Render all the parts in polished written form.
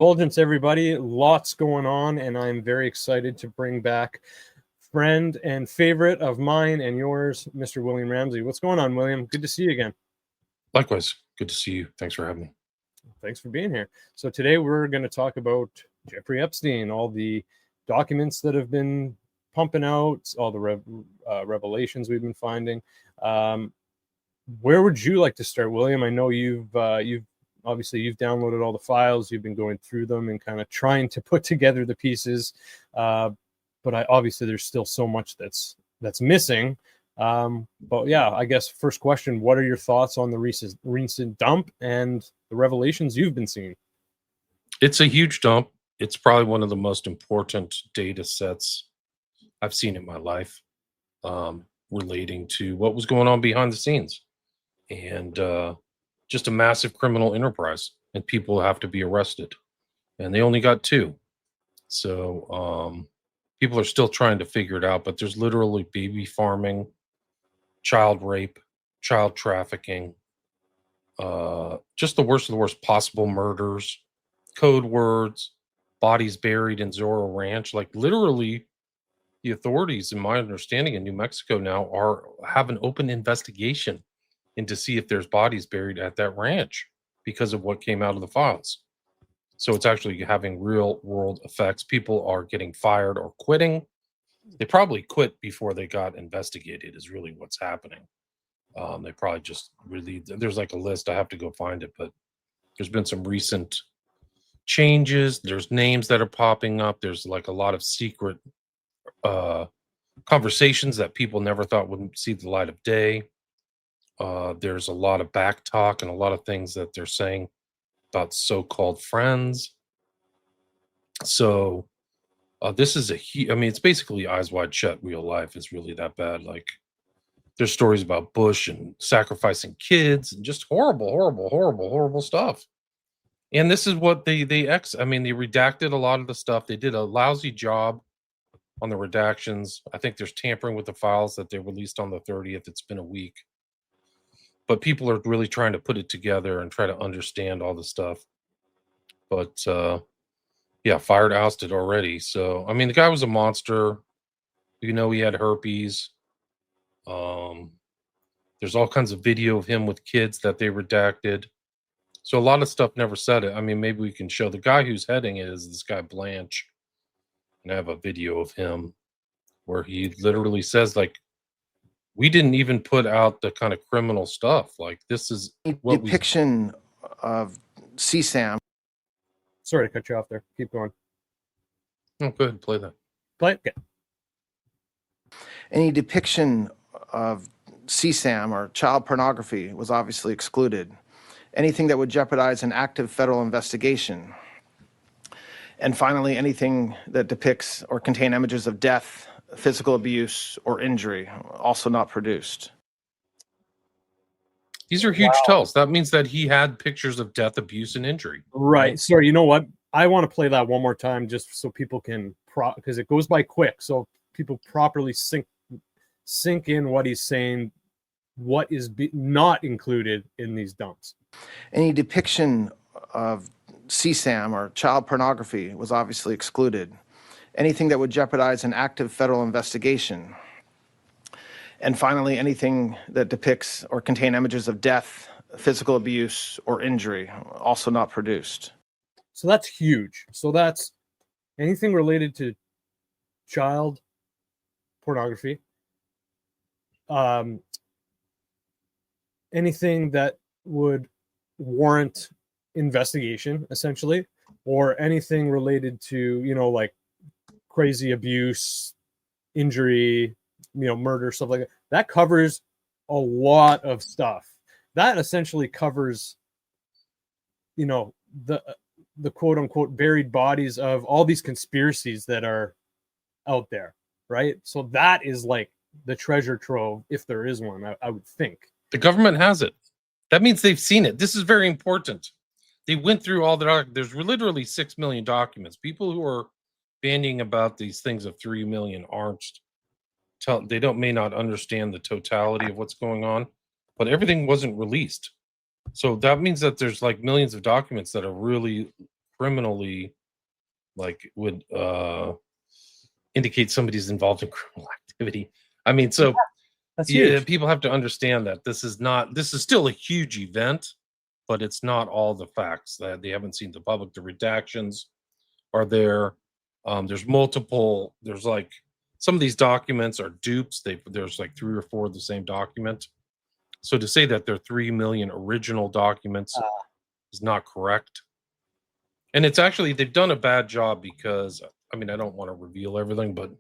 Divulgence, everybody. Lots going on, and I'm very excited to bring back friend and favorite of mine and yours, Mr. William Ramsey. What's going on, William? Good to see you again. Likewise. Good to see you. Thanks for having me. Thanks for being here. So today we're going to talk about Jeffrey Epstein, all the documents that have been pumping out, all the revelations we've been finding. Where would you like to start, William? I know you've obviously you've downloaded all the files, you've been going through them and kind of trying to put together the pieces, but obviously there's still so much that's missing. But yeah, I guess first question, what are your thoughts on the recent dump and the revelations you've been seeing? It's a huge dump. It's probably one of the most important data sets I've seen in my life, relating to what was going on behind the scenes, and just a massive criminal enterprise, and people have to be arrested, and they only got 2. So people are still trying to figure it out, but there's literally baby farming, child rape, child trafficking, just the worst of the worst, possible murders, code words, bodies buried in Zorro Ranch. Like literally the authorities, in my understanding, in New Mexico now have an open investigation into see if there's bodies buried at that ranch because of what came out of the files. So it's actually having real world effects. People are getting fired or quitting. They probably quit before they got investigated is really what's happening. They probably just really, there's like a list, I have to go find it, but there's been some recent changes. There's names that are popping up. There's like a lot of secret conversations that people never thought would see the light of day. There's a lot of back talk and a lot of things that they're saying about so-called friends. So this is it's basically Eyes Wide Shut real life. Is really that bad. Like there's stories about Bush and sacrificing kids and just horrible stuff. And this is what they redacted a lot of the stuff. They did a lousy job on the redactions. I think there's tampering with the files that they released on the 30th. It's been a week. But people are really trying to put it together and try to understand all the stuff. But fired, ousted already. So, I mean, the guy was a monster. You know, he had herpes. There's all kinds of video of him with kids that they redacted. So a lot of stuff never said it. I mean, maybe we can show the guy who's heading it is this guy Blanche. And I have a video of him where he literally says, like, we didn't even put out the kind of criminal stuff. Like, this is what depiction of CSAM. Sorry to cut you off there. Keep going. Oh, go ahead, play that. Play it. Okay. Any depiction of CSAM or child pornography was obviously excluded. Anything that would jeopardize an active federal investigation. And finally, anything that depicts or contain images of death, physical abuse, or injury, also not produced. These are huge tells. That means that he had pictures of death, abuse, and injury. Right. Sorry, you know what? I want to play that one more time just so people can, because it goes by quick, so people properly sink in what he's saying, what is not included in these dumps. Any depiction of CSAM or child pornography was obviously excluded. Anything that would jeopardize an active federal investigation. And finally, anything that depicts or contain images of death, physical abuse, or injury, also not produced. So that's huge. So that's anything related to child pornography, anything that would warrant investigation, essentially, or anything related to, like crazy abuse, injury, murder, stuff like that. That covers a lot of stuff. That essentially covers, the quote unquote buried bodies of all these conspiracies that are out there, right? So that is like the treasure trove, if there is one, I would think. The government has it. That means they've seen it. This is very important. They went through all the there's literally 6 million documents. People who are bandying about these things of 3 million may not understand the totality of what's going on, but everything wasn't released. So that means that there's like millions of documents that are really criminally, like would indicate somebody's involved in criminal activity. I mean, so That's yeah, huge. people have to understand that this is still a huge event, but it's not all the facts that they haven't seen the public. The redactions are there. There's multiple. There's like some of these documents are dupes. There's like 3 or 4 of the same document. So to say that there are 3 million original documents is not correct. And it's actually they've done a bad job because I mean I don't want to reveal everything, but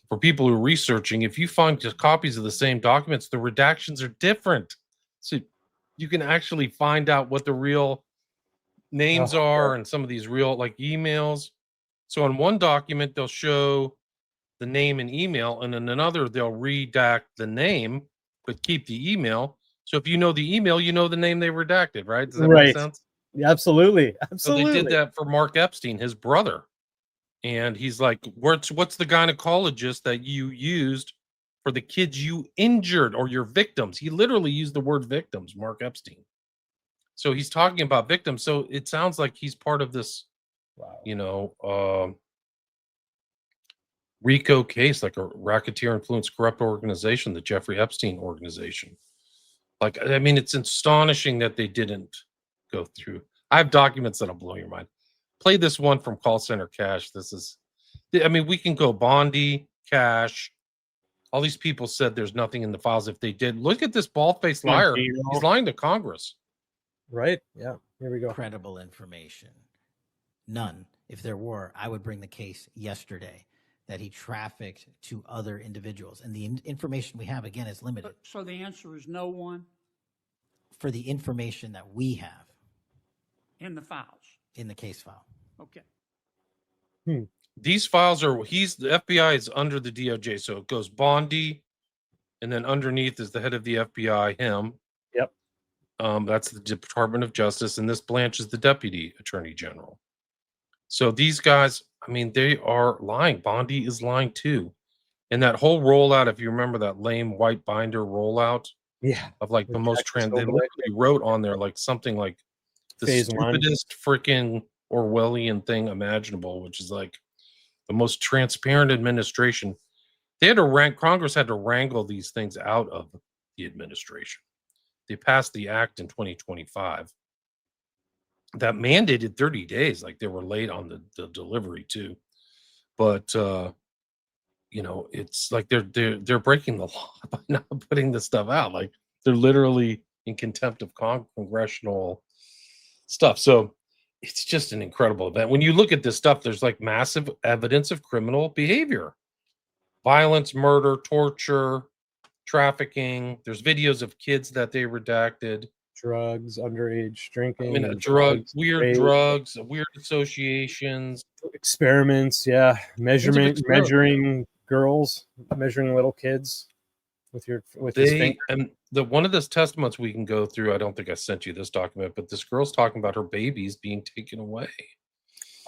for people who are researching, if you find just copies of the same documents, the redactions are different. So you can actually find out what the real names are and some of these real like emails. So in one document, they'll show the name and email, and in another, they'll redact the name, but keep the email. So if you know the email, you know the name they redacted, right? Does that make sense? Yeah, absolutely. So they did that for Mark Epstein, his brother. And he's like, what's the gynecologist that you used for the kids you injured or your victims? He literally used the word victims, Mark Epstein. So he's talking about victims. So it sounds like he's part of this, RICO case, like a racketeer influenced corrupt organization, the Jeffrey Epstein organization. Like, I mean, it's astonishing that they didn't go through. I have documents that'll blow your mind. Play this one from Call Center Cash. We can go Bondi, Cash. All these people said there's nothing in the files. If they did, look at this bald-faced liar. He's lying to Congress. Right? Yeah. Here we go. Credible information. None. If there were, I would bring the case yesterday that he trafficked to other individuals. And the information we have, again, is limited. So the answer is no one? For the information that we have. In the files? In the case file. Okay. These files the FBI is under the DOJ. So it goes Bondi, and then underneath is the head of the FBI, him. Yep. That's the Department of Justice. And this Blanche is the Deputy Attorney General. So these guys, I mean, they are lying. Bondi is lying too. And that whole rollout, if you remember that lame white binder rollout, of like the most they literally wrote on there like something like the stupidest freaking Orwellian thing imaginable, which is like the most transparent administration. Congress had to wrangle these things out of the administration. They passed the act in 2025 that mandated 30 days. Like they were late on the delivery too. But it's like they're breaking the law by not putting this stuff out. Like they're literally in contempt of congressional stuff. So it's just an incredible event. When you look at this stuff, there's like massive evidence of criminal behavior, violence, murder, torture, trafficking. There's videos of kids that they redacted. Drugs, underage drinking. I mean, weird drugs, weird associations. Experiments, measuring girls, measuring little kids with his finger. And one of those testaments we can go through, I don't think I sent you this document, but this girl's talking about her babies being taken away.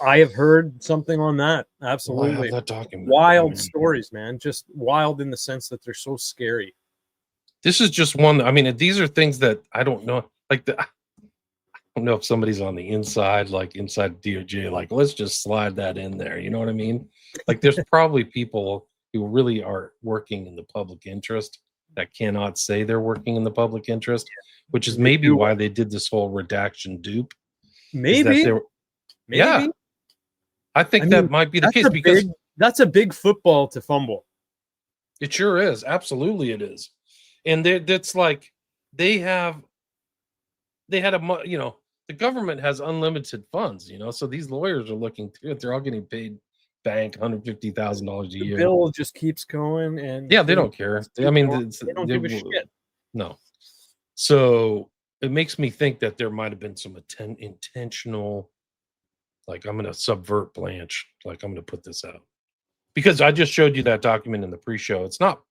I have heard something on that. Absolutely. That document. Wild stories, man. Just wild in the sense that they're so scary. This is just one. I mean, these are things that I don't know. Like I don't know if somebody's on the inside, like inside DOJ, like let's just slide that in there. You know what I mean? Like there's probably people who really are working in the public interest that cannot say they're working in the public interest, which is maybe why they did this whole redaction dupe. Maybe. Yeah. I think that might be the case because that's a big football to fumble. It sure is. Absolutely it is. And that's like the government has unlimited funds, so these lawyers are looking through it. They're all getting paid bank $150,000 a year. The bill just keeps going, and they don't care. I mean, they don't give a shit. No. So it makes me think that there might have been some intentional, like I'm going to subvert Blanche, like I'm going to put this out because I just showed you that document in the pre-show. It's not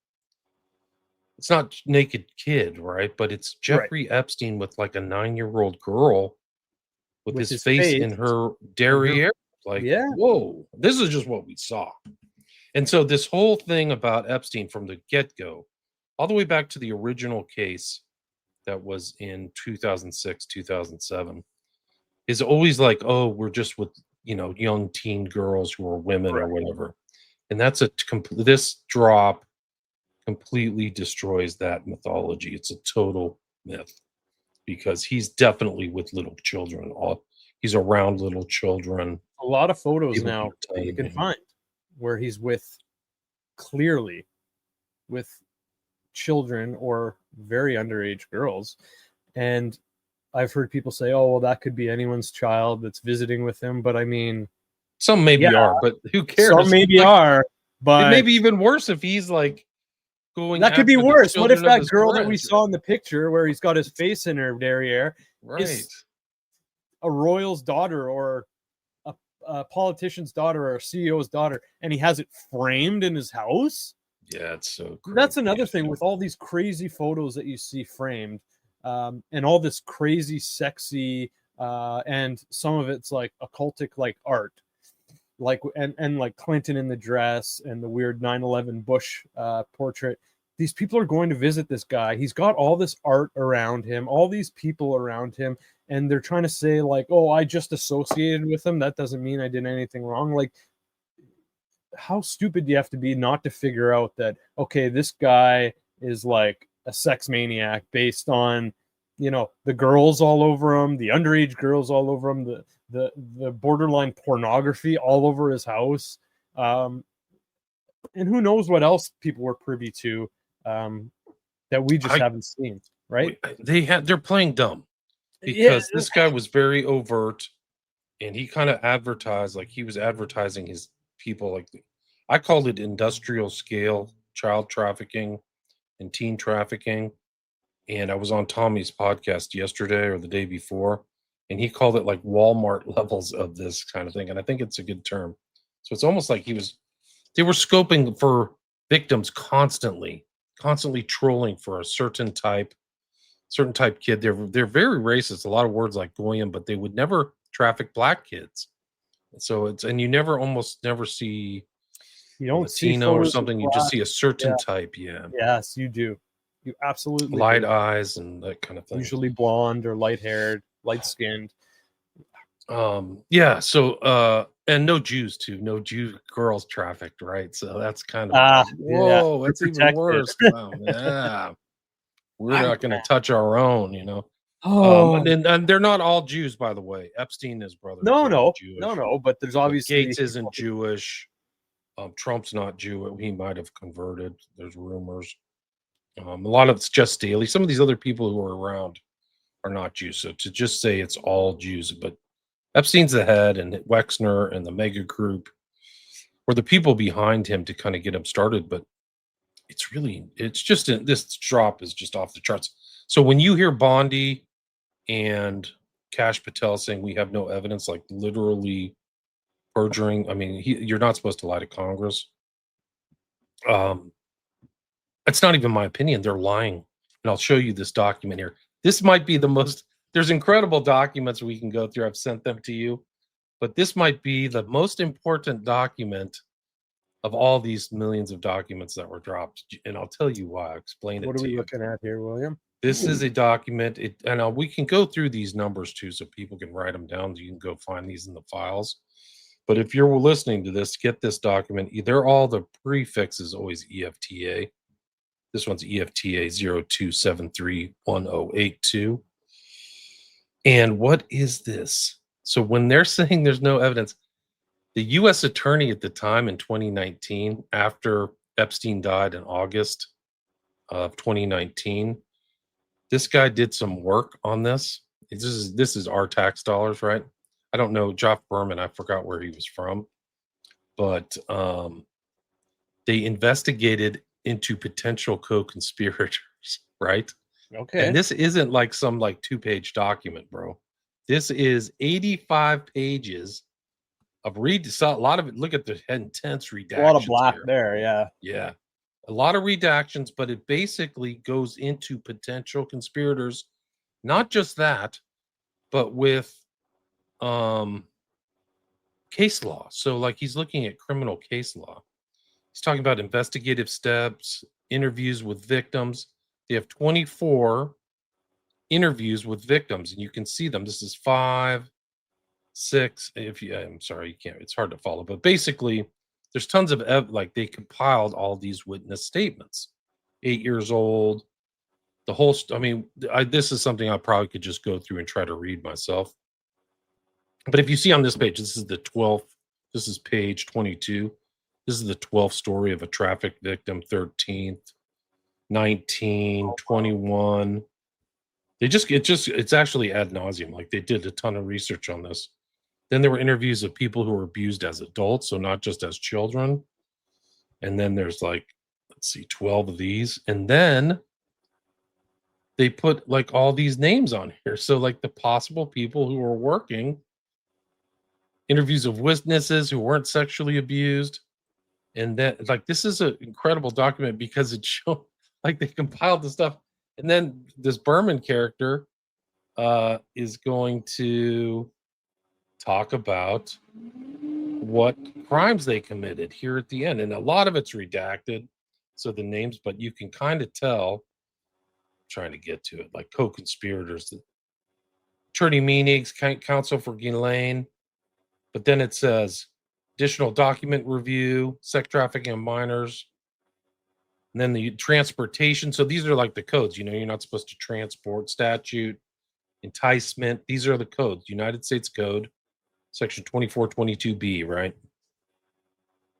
naked kid, right? But it's Jeffrey Epstein with like a 9-year-old girl with his face in her derriere. Like, whoa, this is just what we saw. And so this whole thing about Epstein from the get-go, all the way back to the original case that was in 2006, 2007, is always like, oh, we're just with, young teen girls who are women or whatever. And that's this drop completely destroys that mythology. It's a total myth because he's definitely with little children. He's around little children. A lot of photos People now keep that you can telling me. find where he's clearly with children or very underage girls. And I've heard people say, oh, well, that could be anyone's child that's visiting with him. But I mean, Some maybe are, but who cares? some maybe Like, are, it but may be even worse if he's like going. that could be after the worse. What if children of that his girl that we friends, saw in the picture where he's got his face in her derriere right? is a royal's daughter or a politician's daughter or a CEO's daughter, and he has it framed in his house? Yeah, it's so crazy. That's another thing with all these crazy photos that you see framed, and all this crazy, sexy, and some of it's like occultic, like art, like and like Clinton in the dress and the weird 9/11 Bush portrait. These people are going to visit this guy. He's got all this art around him, all these people around him, and they're trying to say like, "Oh, I just associated with him. That doesn't mean I did anything wrong." Like, how stupid do you have to be not to figure out that, okay, this guy is like a sex maniac based on, the girls all over him, the underage girls all over him, the borderline pornography all over his house. And who knows what else people were privy to that we just haven't seen, right? They're playing dumb because this guy was very overt and he kind of advertised, like he was advertising his people. Like, I called it industrial scale child trafficking and teen trafficking. And I was on Tommy's podcast yesterday or the day before, and he called it like Walmart levels of this kind of thing. And I think it's a good term. So it's almost like they were scoping for victims constantly trolling for a certain type kid. They're very racist. A lot of words like goyim, but they would never traffic black kids. So and you almost never see, you don't Latino or something. You just see a certain type. Yeah. Yes, you do. You absolutely light do. eyes and that kind of thing. Usually blonde or light haired, light skinned. Yeah. So and no Jews too. No Jew girls trafficked, right? So that's kind of whoa. That's even worse. Wow, yeah. We're not going to touch our own, and they're not all Jews, by the way. Epstein, his brother. No. But there's obviously Gates isn't Jewish. Trump's not Jew. He might have converted. There's rumors. A lot of it's just daily. Some of these other people who are around are not Jews. So to just say it's all Jews, but Epstein's the head, and Wexner and the mega group were the people behind him to kind of get him started. But this drop is just off the charts. So when you hear Bondi and Kash Patel saying we have no evidence, like literally perjuring, I mean, you're not supposed to lie to Congress. It's not even my opinion. They're lying. And I'll show you this document here. This might be there's incredible documents we can go through. I've sent them to you, but this might be the most important document of all these millions of documents that were dropped. And I'll tell you why. I'll explain it to you. What are we looking at here, William? This is a document. And we can go through these numbers too, so people can write them down. You can go find these in the files. But if you're listening to this, get this document. They're all the prefix is always EFTA. This one's EFTA 02731082. And what is this? So when they're saying there's no evidence, the U.S. attorney at the time in 2019, after Epstein died in August of 2019, this guy did some work on this. This is our tax dollars, right? I don't know. Jeff Berman, I forgot where he was from. But they investigated into potential co-conspirators, right? Okay. And this isn't like some 2-page document, bro. This is 85 pages of a lot of it. Look at the intense redactions. A lot of black here. there, yeah. Yeah. A lot of redactions, but it basically goes into potential conspirators. Not just that, but with case law. So he's looking at criminal case law. He's talking about investigative steps, interviews with victims. They have 24 interviews with victims, and you can see them. This is 5, 6. I'm sorry, you can't. It's hard to follow, but basically, there's tons of like they compiled all these witness statements. 8 years old. The whole. This is something I probably could just go through and try to read myself. But if you see on this page, this is the 12th. This is page 22. This is the 12th story of a traffic victim. 13th, 19, 21. It's actually ad nauseum. Like they did a ton of research on this. Then there were interviews of people who were abused as adults, so not just as children. And then there's 12 of these. And then they put all these names on here. So the possible people who were working, interviews of witnesses who weren't sexually abused. And then this is an incredible document because it showed they compiled the stuff. And then this Berman character is going to talk about what crimes they committed here at the end. And a lot of it's redacted, so the names, but you can kind of tell. I'm trying to get to it, co-conspirators. Attorney Meenigs, counsel for Ghislaine. But then it says additional document review, sex trafficking of minors. And then the transportation. So these are the codes. You're not supposed to transport, statute, enticement. These are the codes. United States Code, section 2422B, right?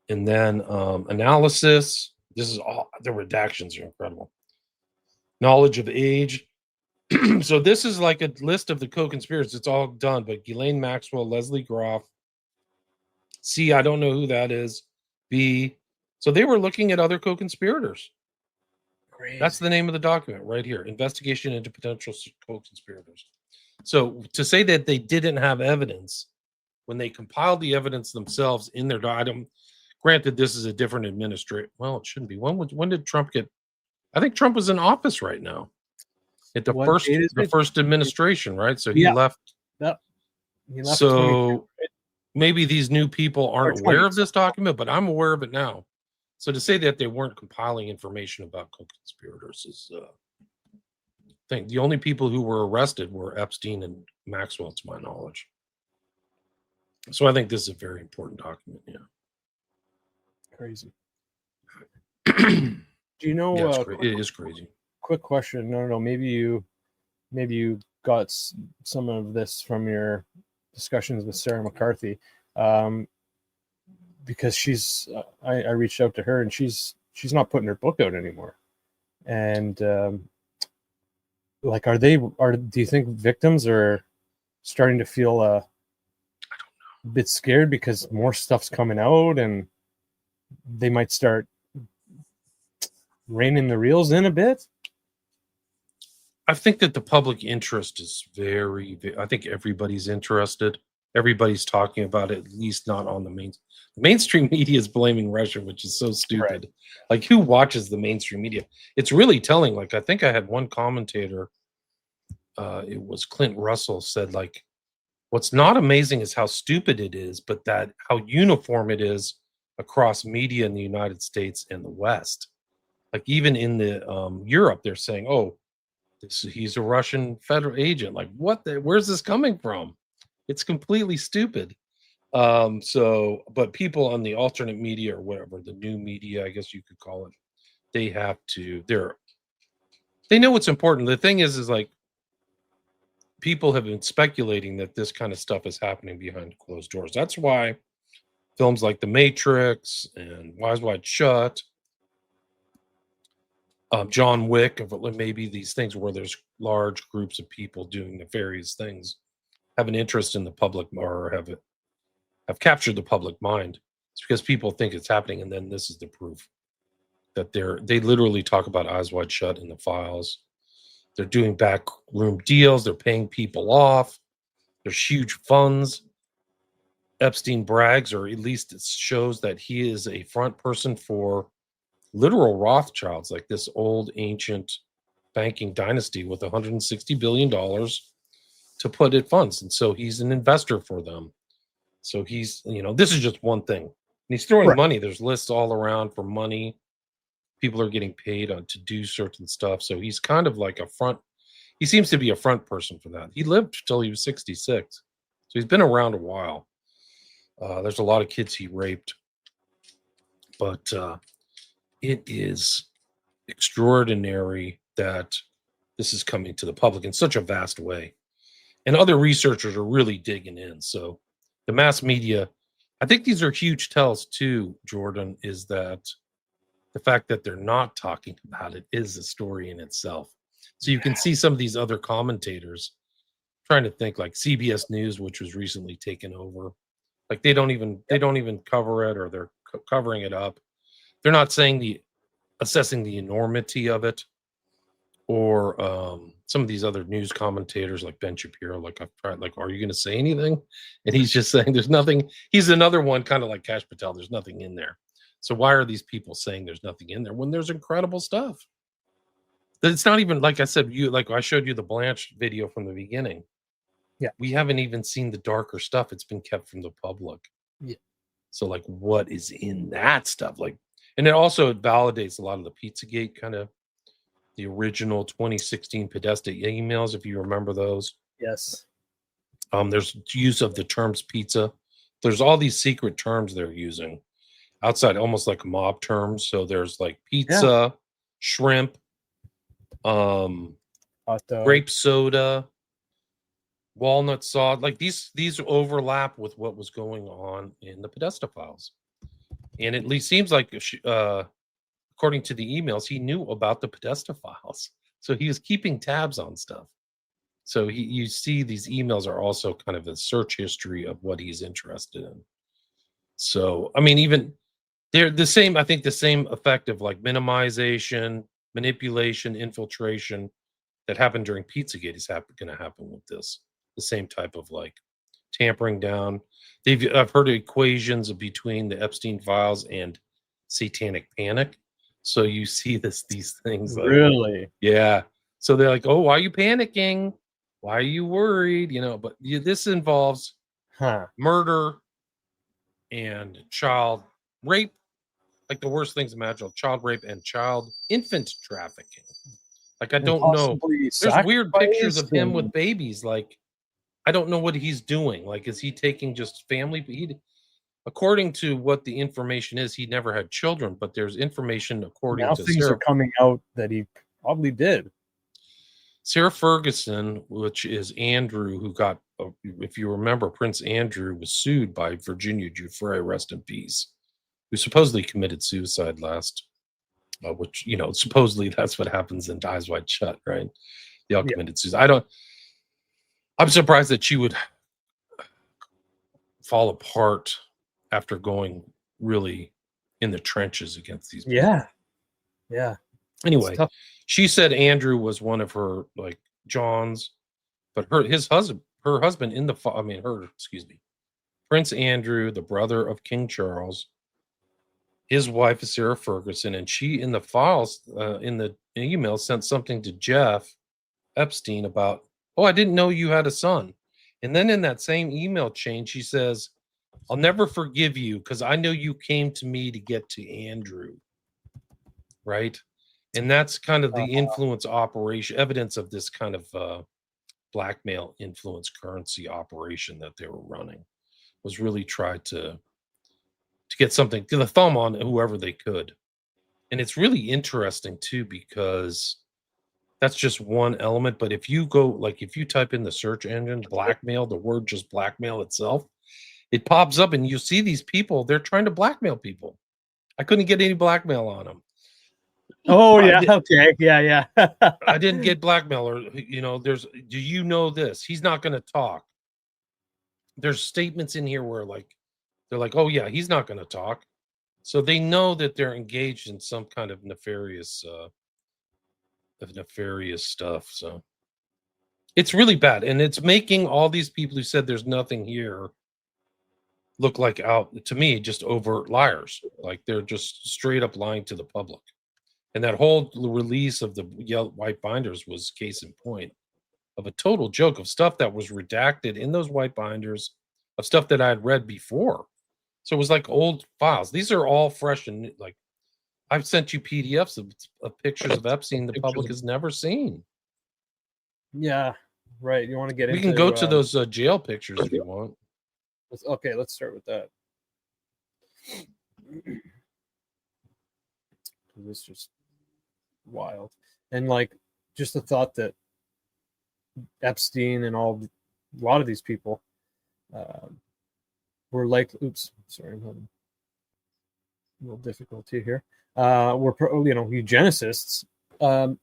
And then analysis. This is all, the redactions are incredible. Knowledge of age. So this is a list of the co-conspirators. It's all done, but Ghislaine Maxwell, Leslie Groff. C, I don't know who that is. B, so they were looking at other co-conspirators. Crazy. That's the name of the document right here. Investigation into potential co-conspirators. So to say that they didn't have evidence when they compiled the evidence themselves in their item, granted, this is a different administration. Well, it shouldn't be. When did Trump get? I think Trump was in office right now. At the first administration, right? So he left. Yep. He left. So maybe these new people aren't aware of this document, but I'm aware of it now. So to say that they weren't compiling information about co-conspirators is thing. The only people who were arrested were Epstein and Maxwell, to my knowledge. So I think this is a very important document. Yeah. Crazy. Do you know? Yeah, it is crazy. Quick question. No. Maybe you got some of this from your discussions with Sarah McCarthy, because I reached out to her and she's not putting her book out anymore. And do you think victims are starting to feel a bit scared because more stuff's coming out and they might start reining the reels in a bit? I think that the public interest is I think everybody's interested. Everybody's talking about it, at least not on the mainstream media is blaming Russia, which is so stupid. Right. Who watches the mainstream media? It's really telling. I think I had one commentator, it was Clint Russell, said what's not amazing is how stupid it is, but that how uniform it is across media in the United States and the West. Even in the Europe, they're saying, oh, he's a Russian federal agent. Where's this coming from? It's completely stupid. But people on the alternate media or whatever, the new media, I guess you could call it, they know what's important. The thing is people have been speculating that this kind of stuff is happening behind closed doors. That's why films like The Matrix and Eyes Wide Shut, John Wick, maybe these things where there's large groups of people doing nefarious things, have an interest in the public or have captured the public mind. It's because people think it's happening, and then this is the proof that they literally talk about Eyes Wide Shut in the files. They're doing backroom deals. They're paying people off. There's huge funds. Epstein brags, or at least it shows that he is a front person for literal Rothschilds, this old ancient banking dynasty with $160 billion to put in funds. And so he's an investor for them. So he's, this is just one thing. And he's throwing money. There's lists all around for money. People are getting paid to do certain stuff. So he's kind of he seems to be a front person for that. He lived till he was 66. So he's been around a while. There's a lot of kids he raped, but it is extraordinary that this is coming to the public in such a vast way. And other researchers are really digging in. So the mass media, I think these are huge tells too, Jordan, is that the fact that they're not talking about it is a story in itself. So you can see some of these other commentators trying to think, like CBS News, which was recently taken over. Like they don't even cover it, or they're covering it up. They're not assessing the enormity of it, or some of these other news commentators like Ben Shapiro. Like I've tried, like, are you going to say anything? And he's just saying there's nothing. He's another one, kind of like Kash Patel. There's nothing in there. So why are these people saying there's nothing in there when there's incredible stuff? It's not even, like I said, I showed you the Blanche video from the beginning. Yeah. We haven't even seen the darker stuff. It's been kept from the public. Yeah. So like what is in that stuff? Like, and it also validates a lot of the Pizzagate kind of the original 2016 Podesta emails, if you remember those. Yes. There's use of the terms pizza. There's all these secret terms they're using outside, almost like mob terms. So there's like pizza, shrimp, Hot dog. grape soda, walnut sauce. Like these overlap with what was going on in the Podesta files. And it seems like, according to the emails, he knew about the Podesta files. So he was keeping tabs on stuff. So you see these emails are also kind of a search history of what he's interested in. So, I mean, even they're the same, I think the same effect of like minimization, manipulation, infiltration that happened during Pizzagate is going to happen with this. The same type of like tampering down. I've heard equations between the Epstein files and satanic panic. So you see these things. Like, Really? yeah. So they're like, oh, why are you panicking? Why are you worried? But this involves murder and child rape, like the worst things imaginable, child rape and infant trafficking. Like, I don't know. There's weird pictures of him with babies. Like, I don't know what he's doing. Like, is he taking just family? According to what the information is, he never had children, but there's information according now to things Sarah, are coming out that he probably did. Sarah Ferguson, which is Andrew, who got, if you remember, Prince Andrew was sued by Virginia Giuffre, rest in peace, who supposedly committed suicide last, which, supposedly that's what happens in Eyes Wide Shut, right? They all committed suicide. I'm surprised that she would fall apart after going really in the trenches against these people. Yeah. Anyway, she said Andrew was one of her like John's, but her husband Prince Andrew, the brother of King Charles, his wife is Sarah Ferguson, and she in the files in the email sent something to Jeff Epstein about, oh, I didn't know you had a son. And then in that same email chain, she says, I'll never forgive you because I know you came to me to get to Andrew. Right. And that's kind of the influence operation, evidence of this kind of blackmail influence currency operation that they were running, was really try to get something, to the thumb on whoever they could. And it's really interesting too, because that's just one element. But if you go, like, if you type in the search engine, blackmail, the word just blackmail itself, it pops up and you see these people, they're trying to blackmail people. I couldn't get any blackmail on them. Oh, yeah. Okay. Yeah. I didn't get blackmail, or, do you know this? He's not going to talk. There's statements in here where they're like, oh yeah, he's not going to talk. So they know that they're engaged in some kind of nefarious stuff. So it's really bad. And it's making all these people who said there's nothing here look like, to me, just overt liars. Like they're just straight up lying to the public. And that whole release of the white binders was case in point of a total joke of stuff that was redacted in those white binders, of stuff that I had read before. So it was like old files. These are all fresh and like, I've sent you PDFs of pictures of Epstein the public has never seen. Yeah. right. You want to get We into? can go to those jail pictures if you want. Okay, let's start with that. This is just wild, and like just the thought that Epstein and a lot of these people were like, oops, sorry, I'm having a little difficulty here. Were eugenicists. The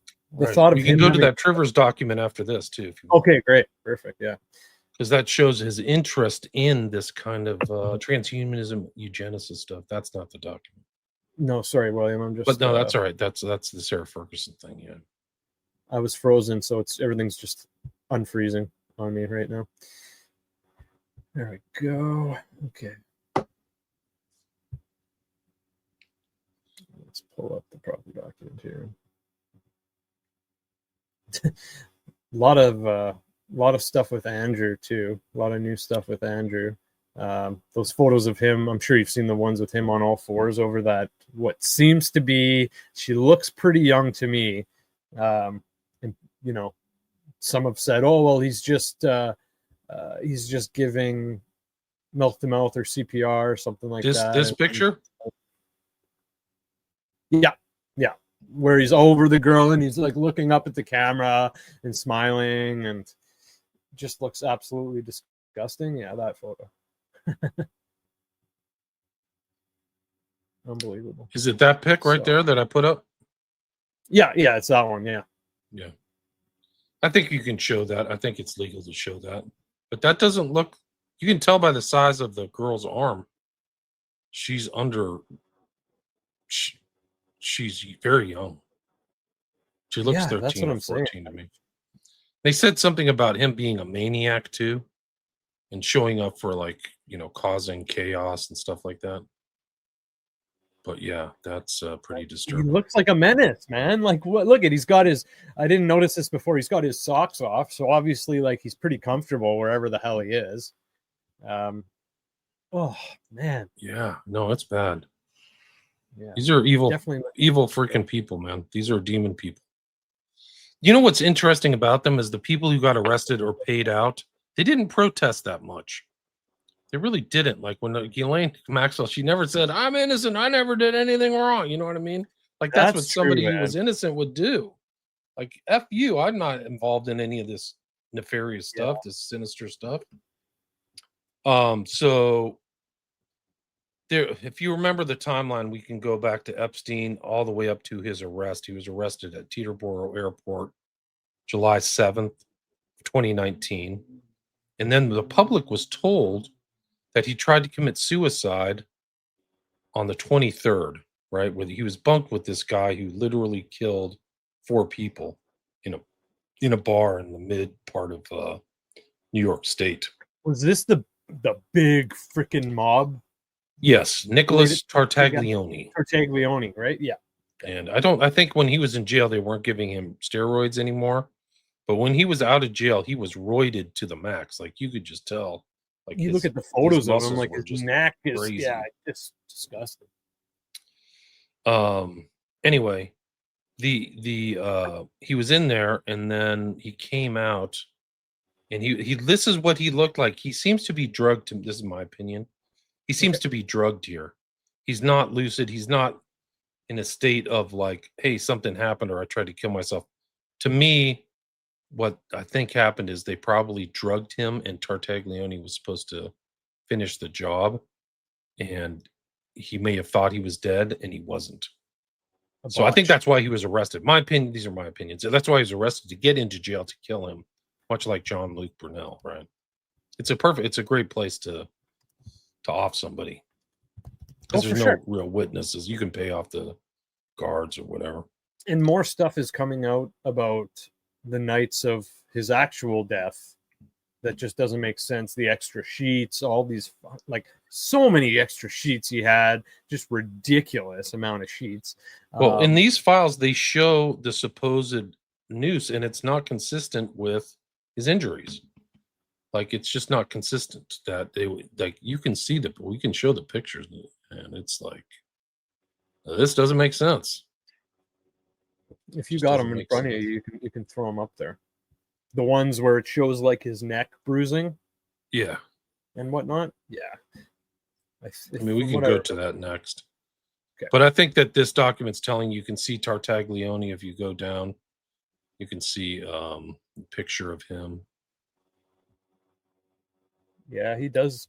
thought of you can him go to having, that Trivers document after this too, if you want. Okay, great, perfect, yeah, because that shows his interest in this kind of transhumanism, eugenicist stuff. That's not the document. No, sorry, William. I'm just. But no, that's all right. That's the Sarah Ferguson thing. Yeah. I was frozen, so everything's just unfreezing on me right now. There we go. Okay. Let's pull up the proper document here. A lot of stuff with Andrew too. A lot of new stuff with Andrew. Those photos of him, I'm sure you've seen the ones with him on all fours over that, what seems to be, she looks pretty young to me. And, some have said, oh, well, he's just giving mouth to mouth or CPR or something like that. This picture? Yeah. Where he's over the girl and he's like looking up at the camera and smiling and just looks absolutely disgusting. Yeah, that photo. Unbelievable. Is it that pic right there that I put up? Yeah, it's that one. Yeah. I think you can show that. I think it's legal to show that. But that doesn't look, you can tell by the size of the girl's arm. She's she's very young. She looks 13 or 14 to me. They said something about him being a maniac too and showing up for causing chaos and stuff like that. But yeah, that's pretty disturbing. He looks like a menace, man. Like, what? Look at, he's got his, I didn't notice this before, he's got his socks off, so obviously he's pretty comfortable wherever the hell he is. Oh man. Yeah, no, it's bad. Yeah. These are evil, evil freaking people, man. These are demon people. You know what's interesting about them is the people who got arrested or paid out, they didn't protest that much. They really didn't. Like when Ghislaine Maxwell, she never said, I'm innocent. I never did anything wrong. You know what I mean? Like that's what somebody who was innocent would do. Like, F you, I'm not involved in any of this nefarious stuff, this sinister stuff. So there, if you remember the timeline, we can go back to Epstein all the way up to his arrest. He was arrested at Teterboro Airport, July 7th, 2019. And then the public was told that he tried to commit suicide on the 23rd, right? Where he was bunked with this guy who literally killed 4 people in a bar in the mid part of New York State. Was this the big freaking mob? Yes, Nicholas Tartaglione. Tartaglione, right? Yeah. And I think when he was in jail, they weren't giving him steroids anymore. But when he was out of jail, he was roided to the max. Like you could just tell. Like you look at the photos of him, like his neck is crazy. Yeah, it's disgusting. Anyway, he was in there and then he came out and he this is what he looked like. He seems to be drugged. This is my opinion. He seems to be drugged here. He's not lucid. He's not in a state of like, hey, something happened or I tried to kill myself. To me, what I think happened is they probably drugged him and Tartaglione was supposed to finish the job and he may have thought he was dead and he wasn't. So I think that's why he was arrested. My opinion, these are my opinions. That's why he was arrested, to get into jail to kill him, much like John Luke Brunel, right? It's a great place to off somebody. Because there's no real witnesses. You can pay off the guards or whatever. And more stuff is coming out about the nights of his actual death that just doesn't make sense. The extra sheets, all these, like so many extra sheets he had, just ridiculous amount of sheets. Well, in these files, they show the supposed noose and it's not consistent with his injuries. Like it's just not consistent that they like, you can see we can show the pictures and it's like, this doesn't make sense. If you got them in front of you, you can throw them up there. the ones where it shows like his neck bruising Yeah. and whatnot. Yeah. I mean, we can go to that next. Okay. But I think that this document's telling you can see Tartaglione if you go down. You can see a picture of him. Yeah, he does.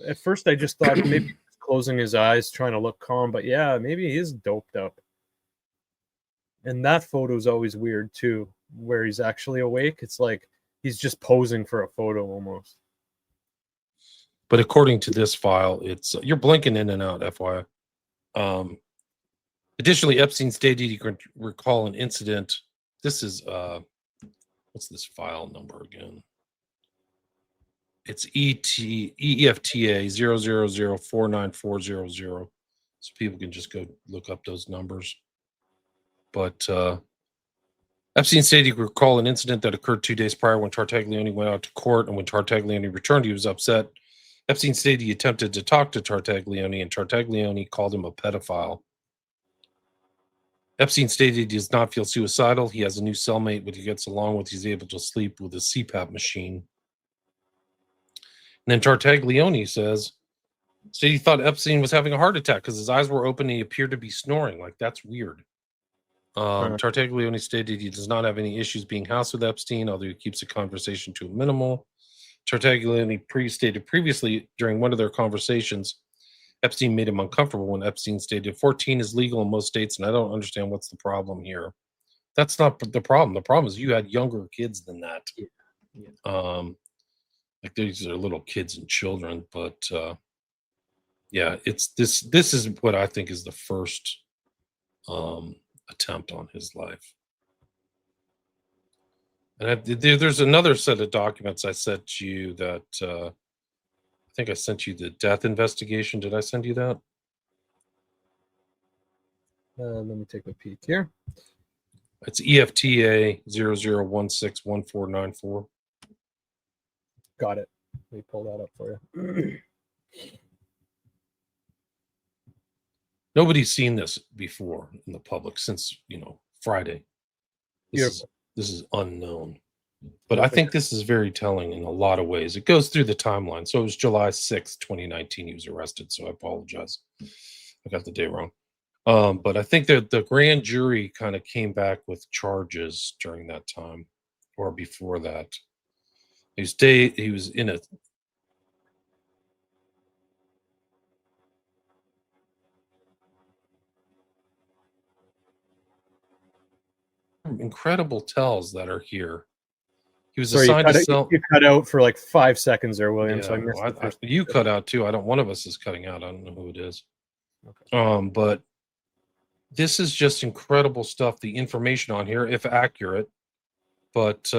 At first, I just thought maybe he was closing his eyes, trying to look calm. But yeah, maybe he is doped up. And that photo is always weird too, where he's actually awake. It's like he's just posing for a photo almost. But according to this file, it's you're blinking in and out, FYI. Additionally, Epstein stated he could recall an incident. This is what's this file number again? It's EFTA 000494000. So people can just go look up those numbers. But Epstein stated he could recall an incident that occurred 2 days prior when Tartaglione went out to court, and when Tartaglione returned, he was upset. Epstein stated he attempted to talk to Tartaglione, and Tartaglione called him a pedophile. Epstein stated he does not feel suicidal. He has a new cellmate, but he gets along with. He's able to sleep with a CPAP machine. And then Tartaglione said he thought Epstein was having a heart attack because his eyes were open and he appeared to be snoring. Like, that's weird. Tartaglione stated he does not have any issues being housed with Epstein, although he keeps the conversation to a minimal. Tartaglione stated previously during one of their conversations, Epstein made him uncomfortable when Epstein stated 14 is legal in most states, and I don't understand what's the problem here. That's not the problem. The problem is you had younger kids than that. Yeah. Like these are little kids and children, but yeah, it's this is what I think is the first attempt on his life. And there's another set of documents I sent you that I think I sent you the death investigation. Did I send you that? Let me take a peek here. It's EFTA 00161494. Got it. Let me pull that up for you. Nobody's seen this before in the public since, Friday. This is unknown. But I think this is very telling in a lot of ways. It goes through the timeline. So it was July 6th, 2019, he was arrested. So I apologize. I got the date wrong. But I think that the grand jury kind of came back with charges during that time or before that. He was in a incredible tells that are here. He was assigned to sell. You cut out for like 5 seconds there, William. Yeah, so I missed the first. you cut out too. One of us is cutting out. I don't know who it is. Okay. But this is just incredible stuff. The information on here, if accurate, but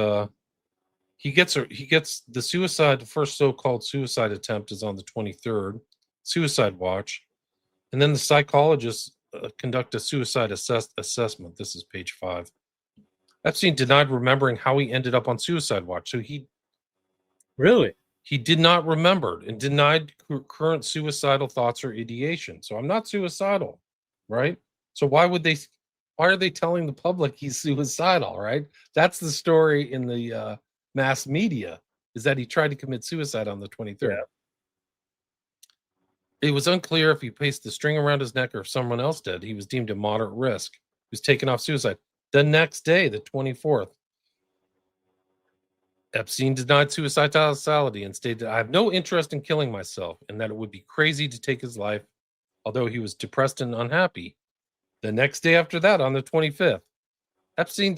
he gets the suicide. The first so-called suicide attempt is on the 23rd. Suicide watch, and then the psychologists conduct a suicide assessment. This is page 5. Epstein denied remembering how he ended up on suicide watch. So he did not remember and denied current suicidal thoughts or ideation. So I'm not suicidal, right? So why are they telling the public he's suicidal, right? That's the story in the mass media, is that he tried to commit suicide on the 23rd. Yeah. It was unclear if he placed the string around his neck or if someone else did. He was deemed a moderate risk. He was taken off suicide. The next day, the 24th, Epstein denied suicidality and stated, I have no interest in killing myself and that it would be crazy to take his life, although he was depressed and unhappy. The next day after that, on the 25th, Epstein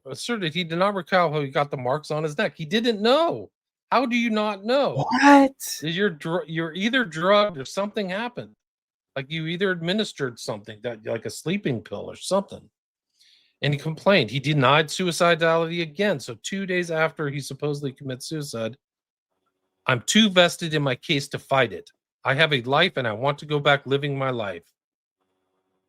asserted he did not recall how he got the marks on his neck. He didn't know. How do you not know? What? You're either drugged or something happened. Like you either administered something like a sleeping pill or something. And he complained. He denied suicidality again. So 2 days after he supposedly commits suicide, I'm too vested in my case to fight it. I have a life and I want to go back living my life.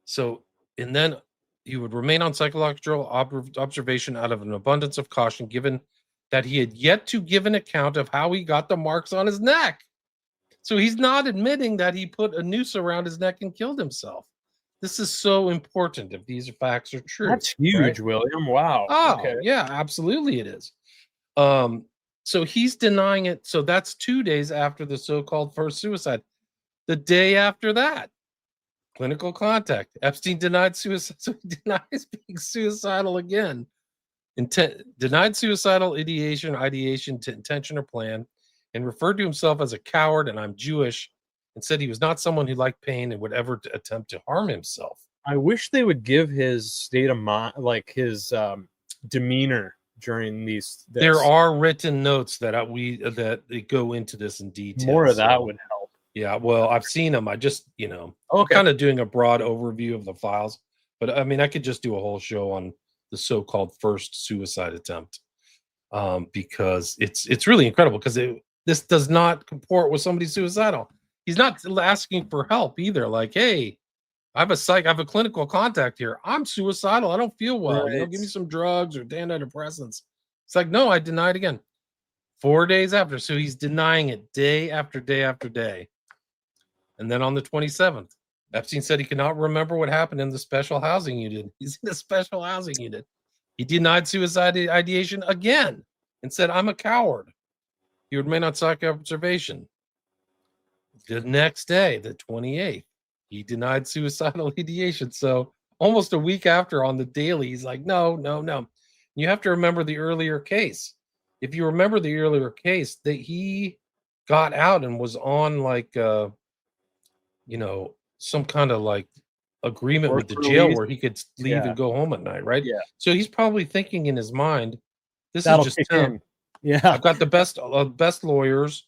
So, and then he would remain on psychological observation out of an abundance of caution, given that he had yet to give an account of how he got the marks on his neck. So he's not admitting that he put a noose around his neck and killed himself. This is so important if these facts are true. That's huge, right? William. Wow. Oh, okay. Yeah, absolutely it is. So he's denying it. So that's 2 days after the so-called first suicide. The day after that, clinical contact. Epstein denied suicide. So he denies being suicidal again. Denied suicidal ideation to intention or plan, and referred to himself as a coward and I'm Jewish, and said he was not someone who liked pain and would ever attempt to harm himself. I wish they would give his state of mind, like his demeanor during these. There are written notes that that they go into this in detail. More of that would help. Yeah, well, I've seen them. I just, I'm Okay. kind of doing a broad overview of the files, but I mean, I could just do a whole show on the so-called first suicide attempt, because it's really incredible, because this does not comport with somebody suicidal. He's not asking for help either. Like, hey, I have a clinical contact here. I'm suicidal. I don't feel well. Right. Give me some drugs or antidepressants. It's like, no, I deny it again. 4 days after. So he's denying it day after day after day. And then on the 27th, Epstein said he could not remember what happened in the special housing unit. He's in the special housing unit. He denied suicide ideation again and said, I'm a coward. He would remain on psych observation. The next day, the 28th, he denied suicidal ideation. So almost a week after on the daily, he's like, no. You have to remember the earlier case. If you remember the earlier case, that he got out and was on like, some kind of like agreement with the jail where he could leave and go home at night, right? Yeah. So he's probably thinking in his mind, That'll is just kick him. in. Yeah. I've got the best lawyers,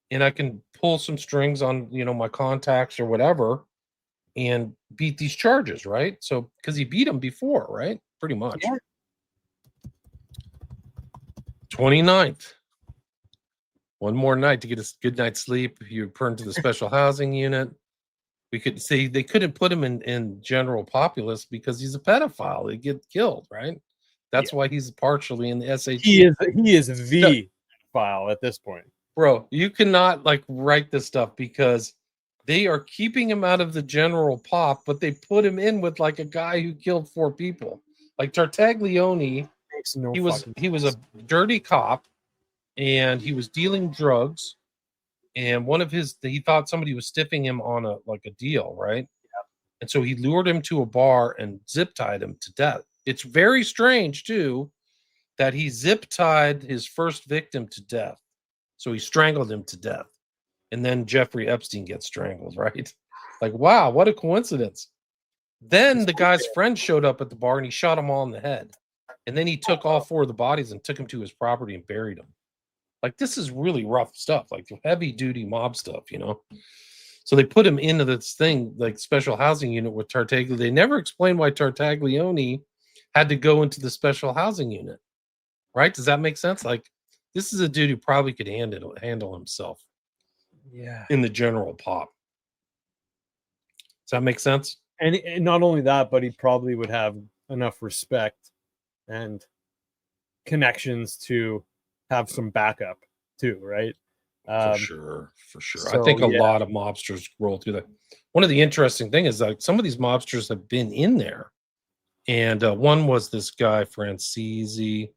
and I can pull some strings on, my contacts or whatever, and beat these charges, right? So, because he beat them before, right? Pretty much. Yeah. 29th. One more night to get a good night's sleep. You return to the special housing unit. We could say they couldn't put him in general populace because he's a pedophile. He'd get killed, right? That's why he's partially in the SHC. He is the file at this point. Bro, you cannot write this stuff because they are keeping him out of the general pop, but they put him in with a guy who killed 4 people. Like Tartaglione, he was a dirty cop, and he was dealing drugs, and he thought somebody was stiffing him on a deal, right? Yeah. And so he lured him to a bar and zip tied him to death. It's very strange too that he zip tied his first victim to death. So he strangled him to death. And then Jeffrey Epstein gets strangled, right? Like, wow, what a coincidence. Then the guy's friend showed up at the bar and he shot them all in the head. And then he took all 4 of the bodies and took them to his property and buried them. This is really rough stuff, heavy duty mob stuff, So they put him into this thing, special housing unit with Tartaglione. They never explained why Tartaglione had to go into the special housing unit, right? Does that make sense? This is a dude who probably could handle himself. Yeah. In the general pop. Does that make sense? And not only that, but he probably would have enough respect and connections to have some backup too, right? For sure. So, I think a lot of mobsters roll through that. One of the interesting things is some of these mobsters have been in there. And one was this guy, Francesi,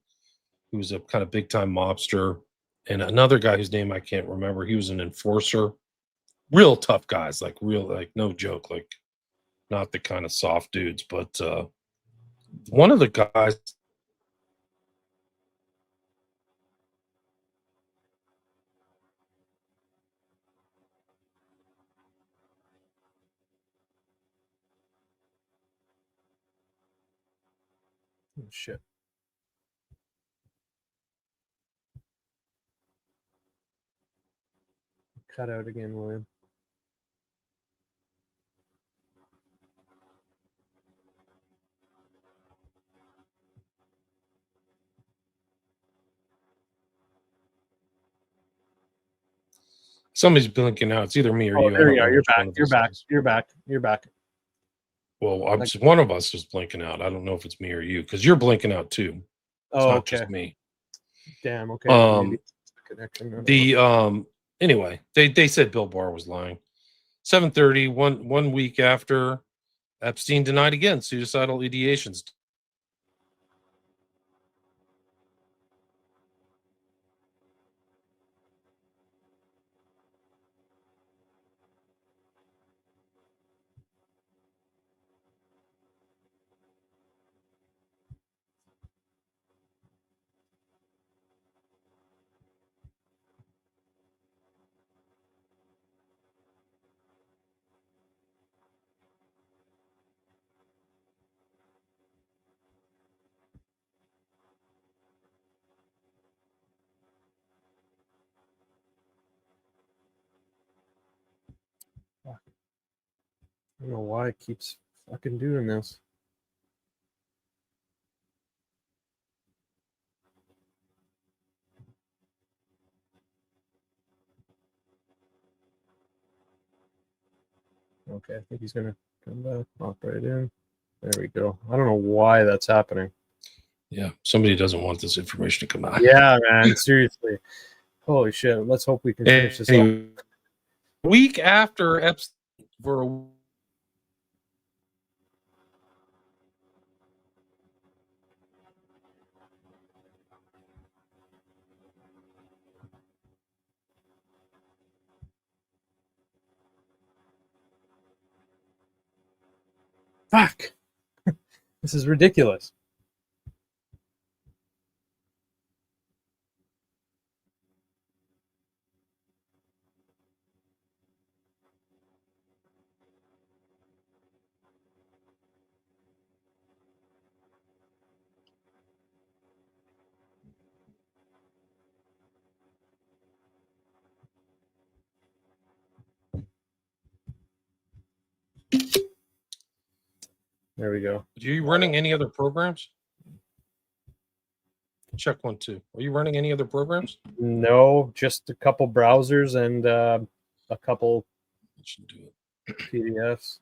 who was a kind of big time mobster. And another guy whose name I can't remember. He was an enforcer. Real tough guys, no joke, not the kind of soft dudes. But one of the guys. Oh, shit. Cut out again, William. Somebody's blinking out. It's either me or you. There you are. You're back. Well, one of us is blinking out. I don't know if it's me or you, because you're blinking out too. It's not just me. Damn. Okay. Anyway, they said Bill Barr was lying. 7:30, one week after, Epstein denied again suicidal ideations. don't know why it keeps fucking doing this. Okay, I think he's gonna come back, pop right in. There we go. I don't know why that's happening. Yeah, somebody doesn't want this information to come out. Yeah, man, seriously. Holy shit. Let's hope we can finish this Anyway, up. a week after Epstein, for Fuck. This is ridiculous. There we go. Are you running any other programs? Check 1, 2. Are you running any other programs? No, just a couple browsers and a couple That should do it. PDFs.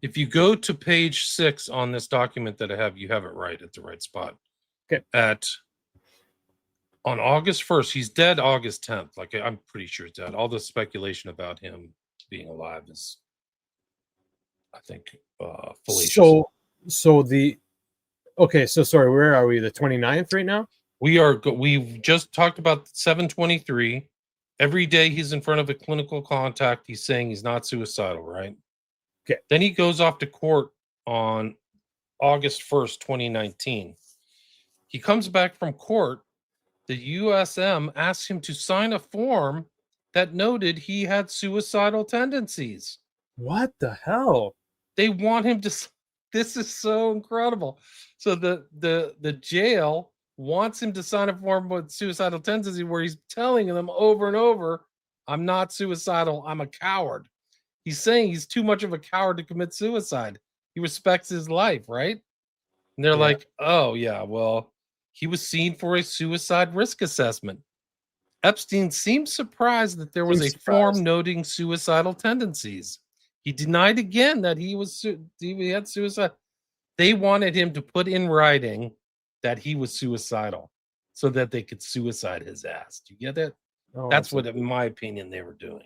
If you go to page 6 on this document that I have, you have it right at the right spot. Okay. On August 1st, he's dead August 10th. Like, I'm pretty sure he's dead. All the speculation about him being alive is, I think, fallacious. So sorry, where are we? The 29th right now? We've just talked about 723. Every day he's in front of a clinical contact, he's saying he's not suicidal, right? Okay. Then he goes off to court on August 1st, 2019. He comes back from court. The USM asks him to sign a form that noted he had suicidal tendencies. What the hell? They want him to. This is so incredible. So the jail wants him to sign a form with suicidal tendency where he's telling them over and over, I'm not suicidal, I'm a coward. He's saying he's too much of a coward to commit suicide. He respects his life, right? And they're like, oh, yeah, well, he was seen for a suicide risk assessment. Epstein seemed surprised that there was a form noting suicidal tendencies. He denied again that he had suicide. They wanted him to put in writing that he was suicidal so that they could suicide his ass. Do you get it? Oh, That's what, in my opinion, they were doing.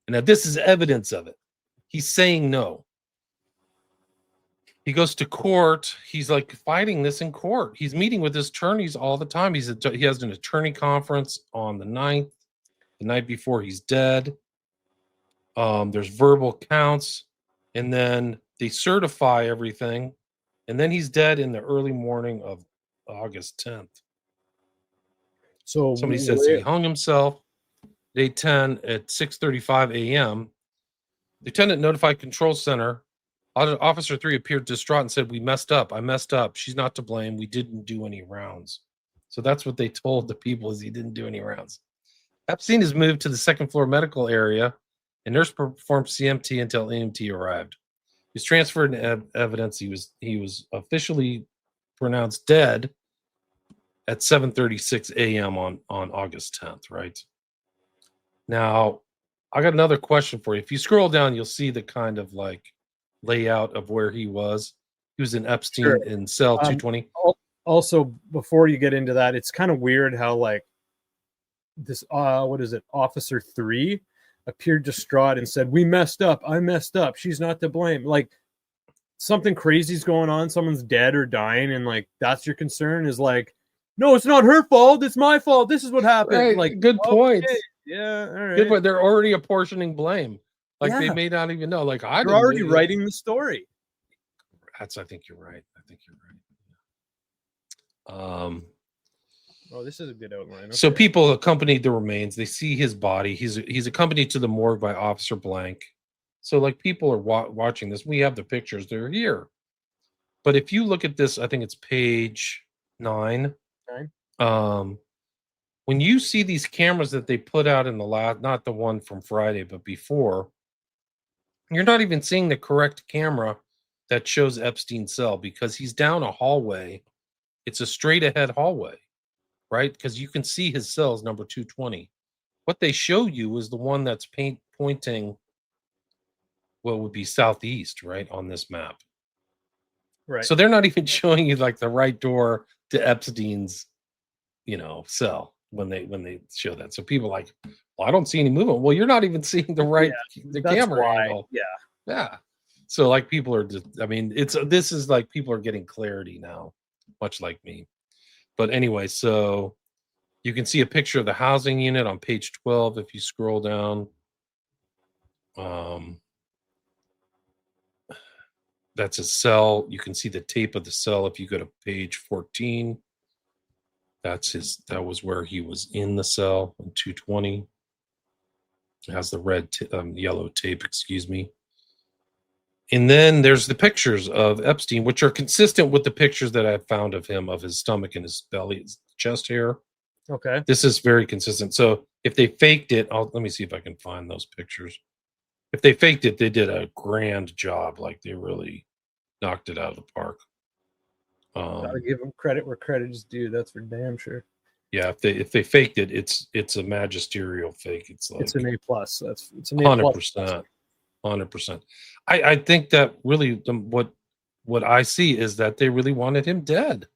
And now this is evidence of it. He's saying no. He goes to court. He's like fighting this in court. He's meeting with his attorneys all the time. He has an attorney conference on the 9th, the night before he's dead. There's verbal counts, and then they certify everything, and then he's dead in the early morning of August 10th. So somebody says he hung himself day 10 at 6:35 a.m. Lieutenant notified control center. Officer 3 appeared distraught and said, "We messed up. I messed up. She's not to blame. We didn't do any rounds." So that's what they told the people, is he didn't do any rounds. Epstein is moved to the second floor medical area, and nurse performed CMT until EMT arrived. He was transferred in evidence. He was officially pronounced dead at 7:36 a.m. on August 10th, right? Now, I got another question for you. If you scroll down, you'll see the kind of like layout of where he was. He was in Epstein in cell 220. Also, before you get into that, it's kind of weird how like this Officer 3 appeared distraught and said, "We messed up. I messed up. She's not to blame." Like something crazy's going on, someone's dead or dying, and like that's your concern, is like, no, it's not her fault, it's my fault. This is what happened. Right. Like, good point. Yeah, all right. Good point. They're already apportioning blame. Like they may not even know. Like they're already writing the story. I think you're right. Oh, this is a good outline. Okay. So people accompanied the remains. They see his body. He's accompanied to the morgue by Officer Blank. So like people are watching this. We have the pictures. They're here. But if you look at this, I think it's page 9. When you see these cameras that they put out in the last, not the one from Friday, but before, You're not even seeing the correct camera that shows Epstein's cell because he's down a hallway. It's a straight ahead hallway, right? Because you can see his cells number 220. What they show you is the one that's pointing what would be southeast, right, on this map. Right. So they're not even showing you like the right door to Epstein's, cell when they show that. So people are like, well, I don't see any movement. Well, you're not even seeing the right the That's camera why. angle. Yeah. So like people are just, this is like people are getting clarity now, much like me. But anyway, so you can see a picture of the housing unit on page 12 if you scroll down. That's a cell. You can see the tape of the cell if you go to page 14. That was where he was in the cell in 220. It has the yellow tape, excuse me. And then there's the pictures of Epstein, which are consistent with the pictures that I found of him, of his stomach and his belly, his chest hair. Okay. This is very consistent. So if they faked it, let me see if I can find those pictures. If they faked it, they did a grand job. Like they really knocked it out of the park. Gotta give them credit where credit is due. That's for damn sure. Yeah, if they faked it, it's a magisterial fake. It's like It's an A+. It's an A+. 100%. 100%. I think that really what I see is that they really wanted him dead,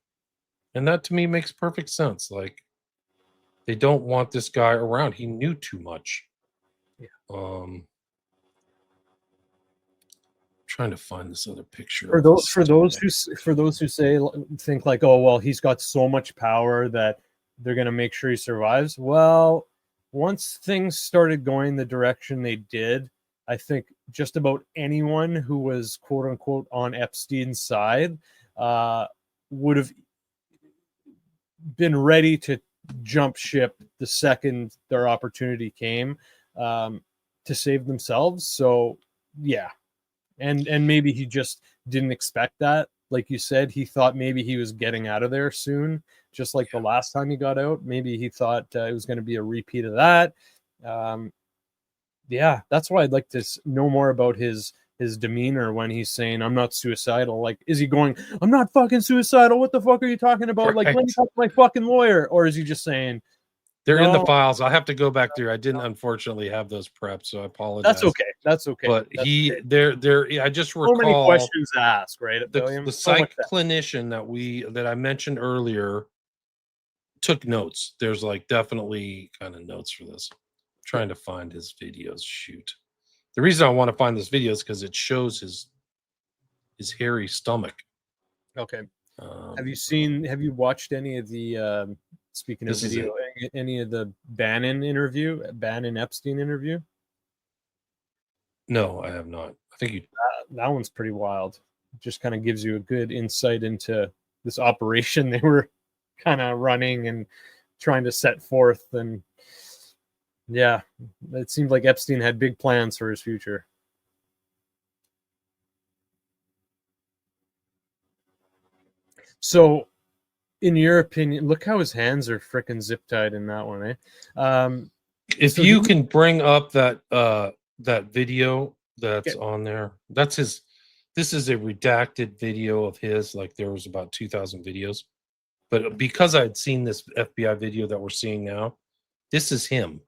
and that to me makes perfect sense. Like they don't want this guy around. He knew too much. Yeah. Trying to find this other picture. For those who think like, oh well, he's got so much power that they're going to make sure he survives. Well, once things started going the direction they did, I think just about anyone who was quote unquote on Epstein's side would have been ready to jump ship the second their opportunity came to save themselves. So yeah. And maybe he just didn't expect that. Like you said, he thought maybe he was getting out of there soon, just like the last time he got out. Maybe he thought it was going to be a repeat of that. Yeah, that's why I'd like to know more about his demeanor when he's saying, I'm not suicidal. Like, is he going, I'm not fucking suicidal? What the fuck are you talking about? Right. Like, let me talk to my fucking lawyer. Or is he just saying, they're in the files. I'll have to go back through. I didn't unfortunately have those prepped, so I apologize. That's okay. But I just recall so many questions to ask, right? The psych clinician that I mentioned earlier took notes. There's like definitely kind of notes for this. I'm trying to find his videos. Shoot. The reason I want to find this video is because it shows his hairy stomach. Okay. Have you watched any of the speaking of video, any of the Bannon Epstein interview? No, I have not. I think that one's pretty wild. It just kind of gives you a good insight into this operation they were kind of running and trying to set forth. And yeah, it seemed like Epstein had big plans for his future. So, in your opinion, look how his hands are freaking zip tied in that one, eh? If you can bring up that video that's on there, that's his. This is a redacted video of his. Like there was about 2,000 videos, but because I had seen this FBI video that we're seeing now, this is him.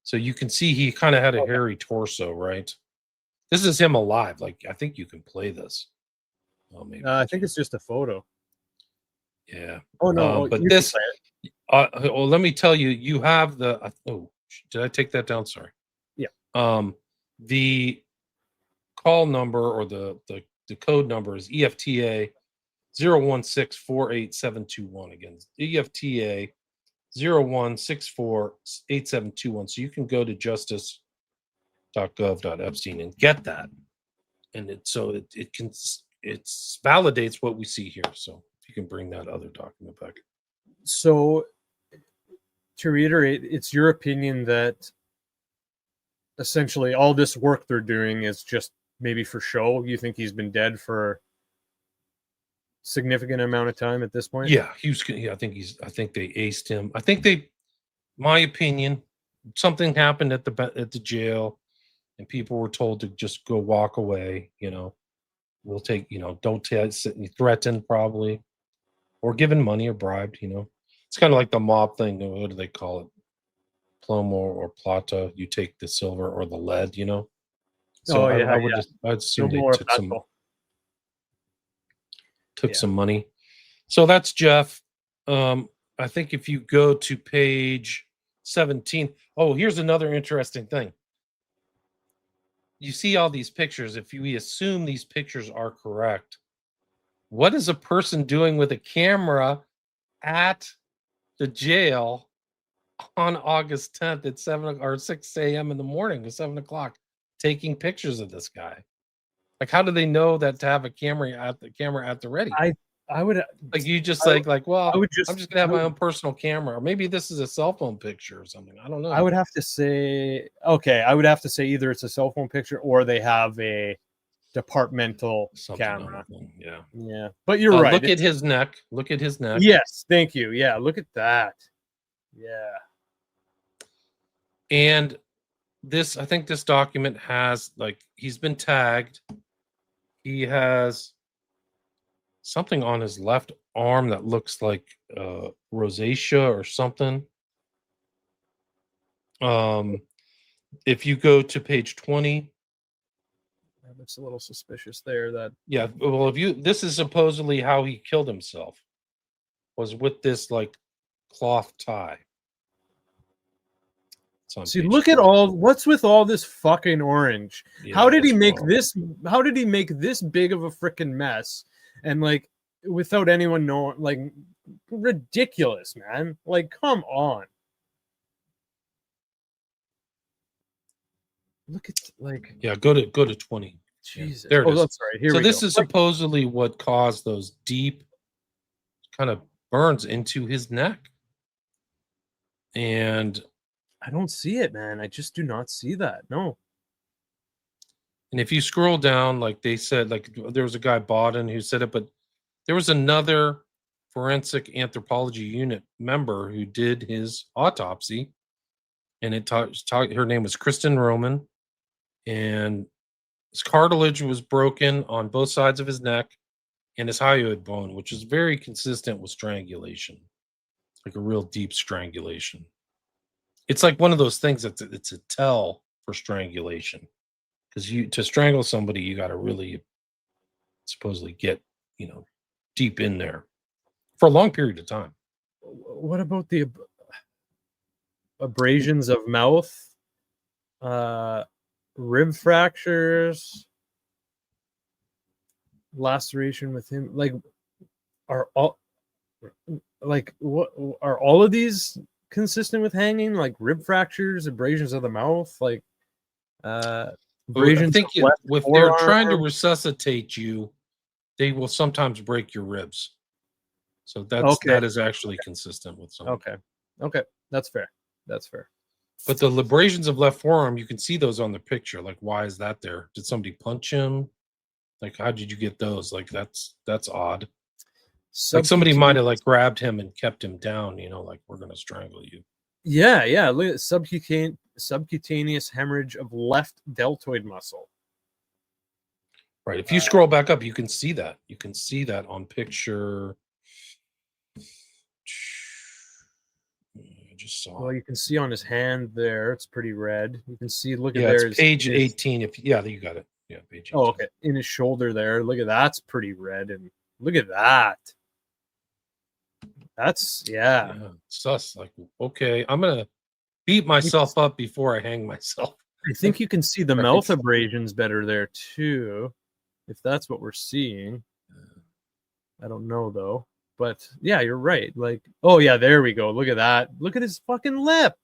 So you can see he kind of had a hairy torso, right? This is him alive. Like I think you can play this. Oh, maybe I think it's just a photo. Yeah. Oh no! But this. Well, let me tell you. You have the. Did I take that down? Sorry. Yeah. The call number or the code number is EFTA 0164871. Again, EFTA 01648721. So you can go to justice.gov.epstein and get that, and it validates what we see here. So if you can bring that other document back. So to reiterate, it's your opinion that essentially all this work they're doing is just maybe for show. You think he's been dead for significant amount of time at this point? Yeah, I think they aced him. I think my opinion, something happened at the jail, and people were told to just go walk away. We'll take, don't threaten probably, or given money or bribed. It's kind of like the mob thing. What do they call it? Plomo or plata. You take the silver or the lead. So I'd assume they took some money. So that's Jeff. I think if you go to page 17, here's another interesting thing. You see all these pictures. If we assume these pictures are correct, what is a person doing with a camera at the jail on August 10th at 7 or 6 a.m. in the morning or 7 o'clock, taking pictures of this guy? Like, how do they know that to have a camera at the ready? I would I'm just gonna have my own personal camera, or maybe this is a cell phone picture or something. I don't know. I would have to say either it's a cell phone picture or they have a departmental camera. Yeah. But you're right. Look at his neck. Yes, thank you. Yeah, look at that. Yeah. And I think this document has, he's been tagged. He has something on his left arm that looks like rosacea or something. If you go to page 20, that looks a little suspicious there. This is supposedly how he killed himself, was with this cloth tie. See, look at what's with all this fucking orange. Yeah, how did he make this big of a freaking mess? And without anyone knowing, ridiculous, man. Come on. Look at go to 20. Jesus. There it is. That's right. Here we go. This is supposedly what caused those deep kind of burns into his neck. And I don't see it, man. I just do not see that. No. And if you scroll down, they said, there was a guy, Bodden, who said it, but there was another forensic anthropology unit member who did his autopsy, and her name was Kristen Roman, and his cartilage was broken on both sides of his neck and his hyoid bone, which is very consistent with strangulation, like a real deep strangulation. It's like one of those things that's it's a tell for strangulation, because to strangle somebody, you got to really supposedly get deep in there for a long period of time. What about the abrasions of mouth, rib fractures, laceration with him? Are all of these consistent with hanging? Rib fractures, abrasions of the mouth, abrasions. I think if they're trying to resuscitate you, they will sometimes break your ribs. So that is actually consistent with something. Okay, that's fair. But the abrasions of left forearm, you can see those on the picture. Why is that there? Did somebody punch him? How did you get those? That's odd. Somebody might have grabbed him and kept him down. We're gonna strangle you. Yeah. Look at subcutaneous hemorrhage of left deltoid muscle. Right. If you scroll back up, you can see that. You can see that on picture. I just saw. Well, you can see on his hand there. It's pretty red. You can see. Look at there. It's page 18. You got it. Yeah, page 18. Oh, okay. In his shoulder there. Look at that's pretty red, and look at that. That's sus. Okay, I'm gonna beat myself up before I hang myself. I think you can see the mouth abrasions better there too, if that's what we're seeing. I don't know though, but yeah, you're right. There we go. Look at that. Look at his fucking lip.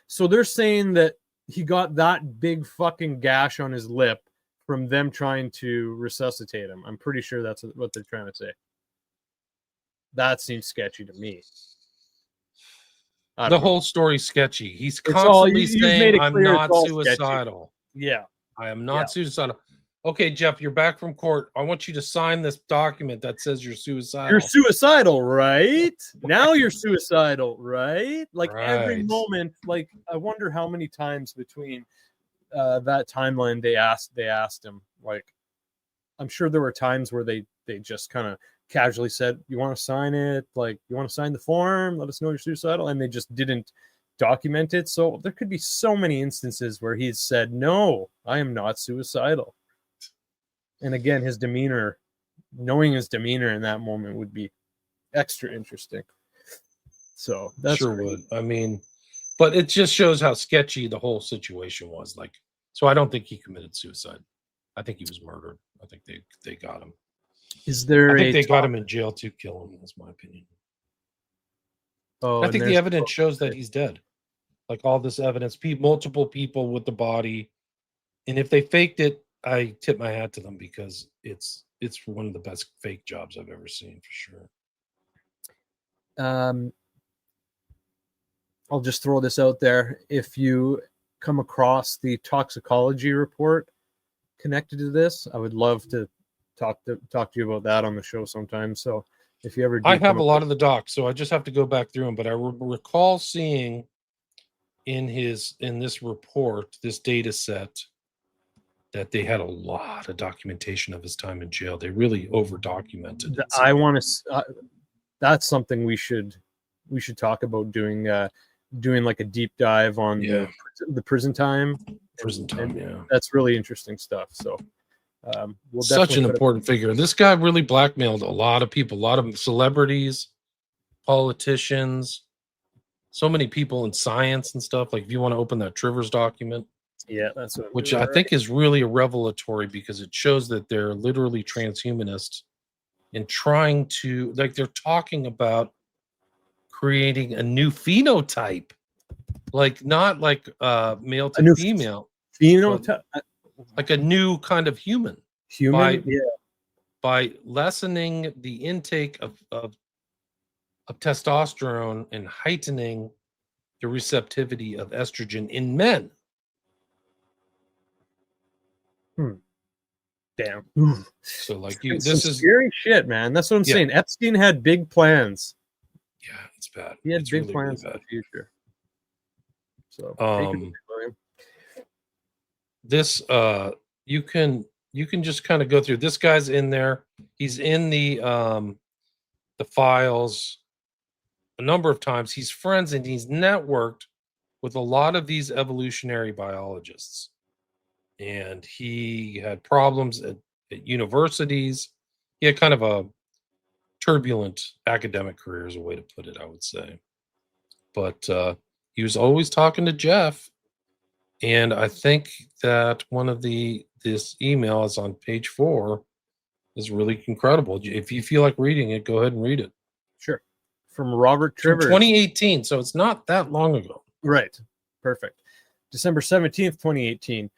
So they're saying that he got that big fucking gash on his lip from them trying to resuscitate him. I'm pretty sure that's what they're trying to say. That seems sketchy to me. The whole story's sketchy. He's constantly saying, I'm not suicidal. Yeah. I am not suicidal. Okay, Jeff, you're back from court. I want you to sign this document that says you're suicidal. You're suicidal, right? Now you're suicidal, right? Like every Right. moment, like I wonder how many times between that timeline they asked him. Like, I'm sure there were times where they just kind of casually said, "You want to sign it? Like, you want to sign the form? Let us know you're suicidal," and they just didn't document it. So there could be so many instances where he's said, "No, I am not suicidal." And again, his demeanor, knowing his demeanor in that moment would be extra interesting. So that's Sure great. would. I mean, but it just shows how sketchy the whole situation was. Like, so I don't think he committed suicide. I think he was murdered. I think they got him. Is there I think they got him in jail to kill him. That's my opinion. Oh, I think the evidence shows that he's dead. Like all this evidence, multiple people with the body, and if they faked it, I tip my hat to them because it's one of the best fake jobs I've ever seen for sure. I'll just throw this out there. If you come across the toxicology report connected to this, I would love to talk to you about that on the show sometime. So if you ever do, I have a lot of the docs, so I just have to go back through them. But I recall seeing in this report, this data set, that they had a lot of documentation of his time in jail. They really over documented it. I want to. That's something we should talk about doing like a deep dive on the prison time. Yeah, that's really interesting stuff. So we'll such an important figure. This guy really blackmailed a lot of people, a lot of celebrities, politicians, so many people in science and stuff. Like if you want to open that Trivers document, yeah, that's what which I think is really a revelatory because it shows that they're literally transhumanists and trying to, like, they're talking about creating a new phenotype, like not like male to female phenotype, like a new kind of human by lessening the intake of testosterone and heightening the receptivity of estrogen in men. Damn. So like this is scary shit, man. That's what I'm saying. Epstein had big plans. Yeah, it's bad. He had it's big really, plans really in the future. So this you can just kind of go through. This guy's in there. He's in the files a number of times. He's friends and he's networked with a lot of these evolutionary biologists. And he had problems at universities. He had kind of a turbulent academic career, is a way to put it, I would say. But he was always talking to Jeff. And I think that one of this email is on page 4 is really incredible. If you feel like reading it, go ahead and read it. Sure. From Robert Trivers. From 2018, so it's not that long ago. Right. Perfect. December 17th, 2018.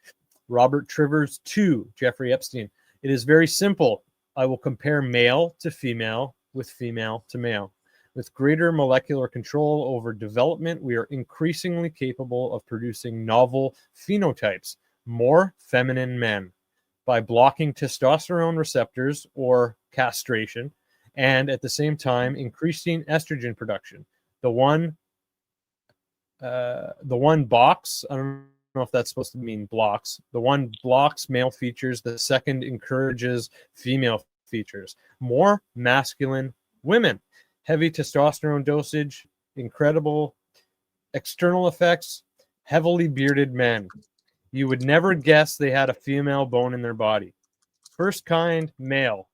Robert Trivers to Jeffrey Epstein. It is very simple. I will compare male to female with female to male. With greater molecular control over development, we are increasingly capable of producing novel phenotypes, more feminine men, by blocking testosterone receptors or castration, and at the same time increasing estrogen production. The one box, I don't know if that's supposed to mean blocks. The one blocks male features, the second encourages female features. More masculine women. Heavy testosterone dosage, incredible external effects, heavily bearded men. You would never guess they had a female bone in their body. First kind male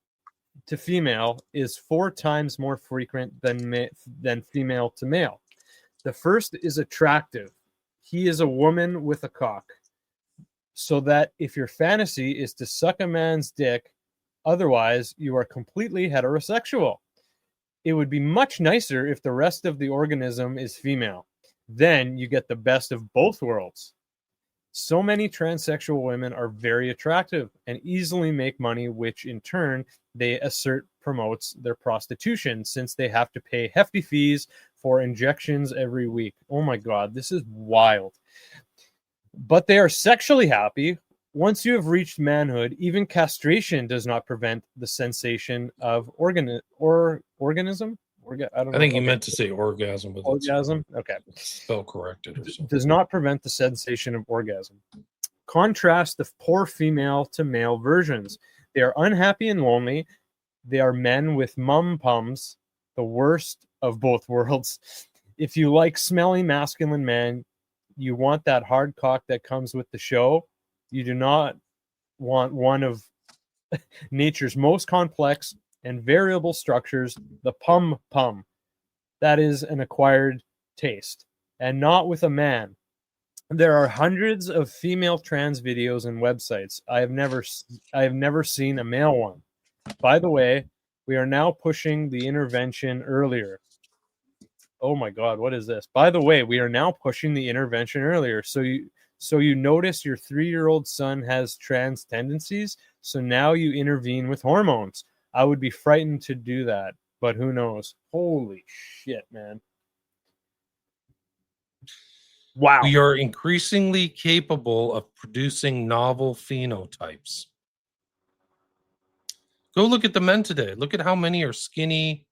to female is 4 times more frequent than female to male. The first is attractive. He is a woman with a cock. So that if your fantasy is to suck a man's dick, otherwise you are completely heterosexual. It would be much nicer if the rest of the organism is female. Then you get the best of both worlds. So many transsexual women are very attractive and easily make money, which in turn they assert promotes their prostitution since they have to pay hefty fees for injections every week. Oh my God, this is wild. But they are sexually happy Once you have reached manhood, even castration does not prevent the sensation of organism. I don't know. I think you meant to say orgasm, but Orgasm. Okay. spell corrected or something. Does not prevent the sensation of orgasm. Contrast the poor female to male versions. They are unhappy and lonely. They are men with mum pums, the worst of both worlds. If you like smelly masculine men, you want that hard cock that comes with the show. You do not want one of nature's most complex and variable structures, the pum pum. That is an acquired taste, and not with a man. There are hundreds of female trans videos and websites. I have never seen a male one. By the way, we are now pushing the intervention earlier. Oh my God, what is this? By the way, we are now pushing the intervention earlier. So you notice your 3-year-old son has trans tendencies, so now you intervene with hormones. I would be frightened to do that, but who knows? Holy shit, man. Wow. We are increasingly capable of producing novel phenotypes. Go look at the men today. Look at how many are skinny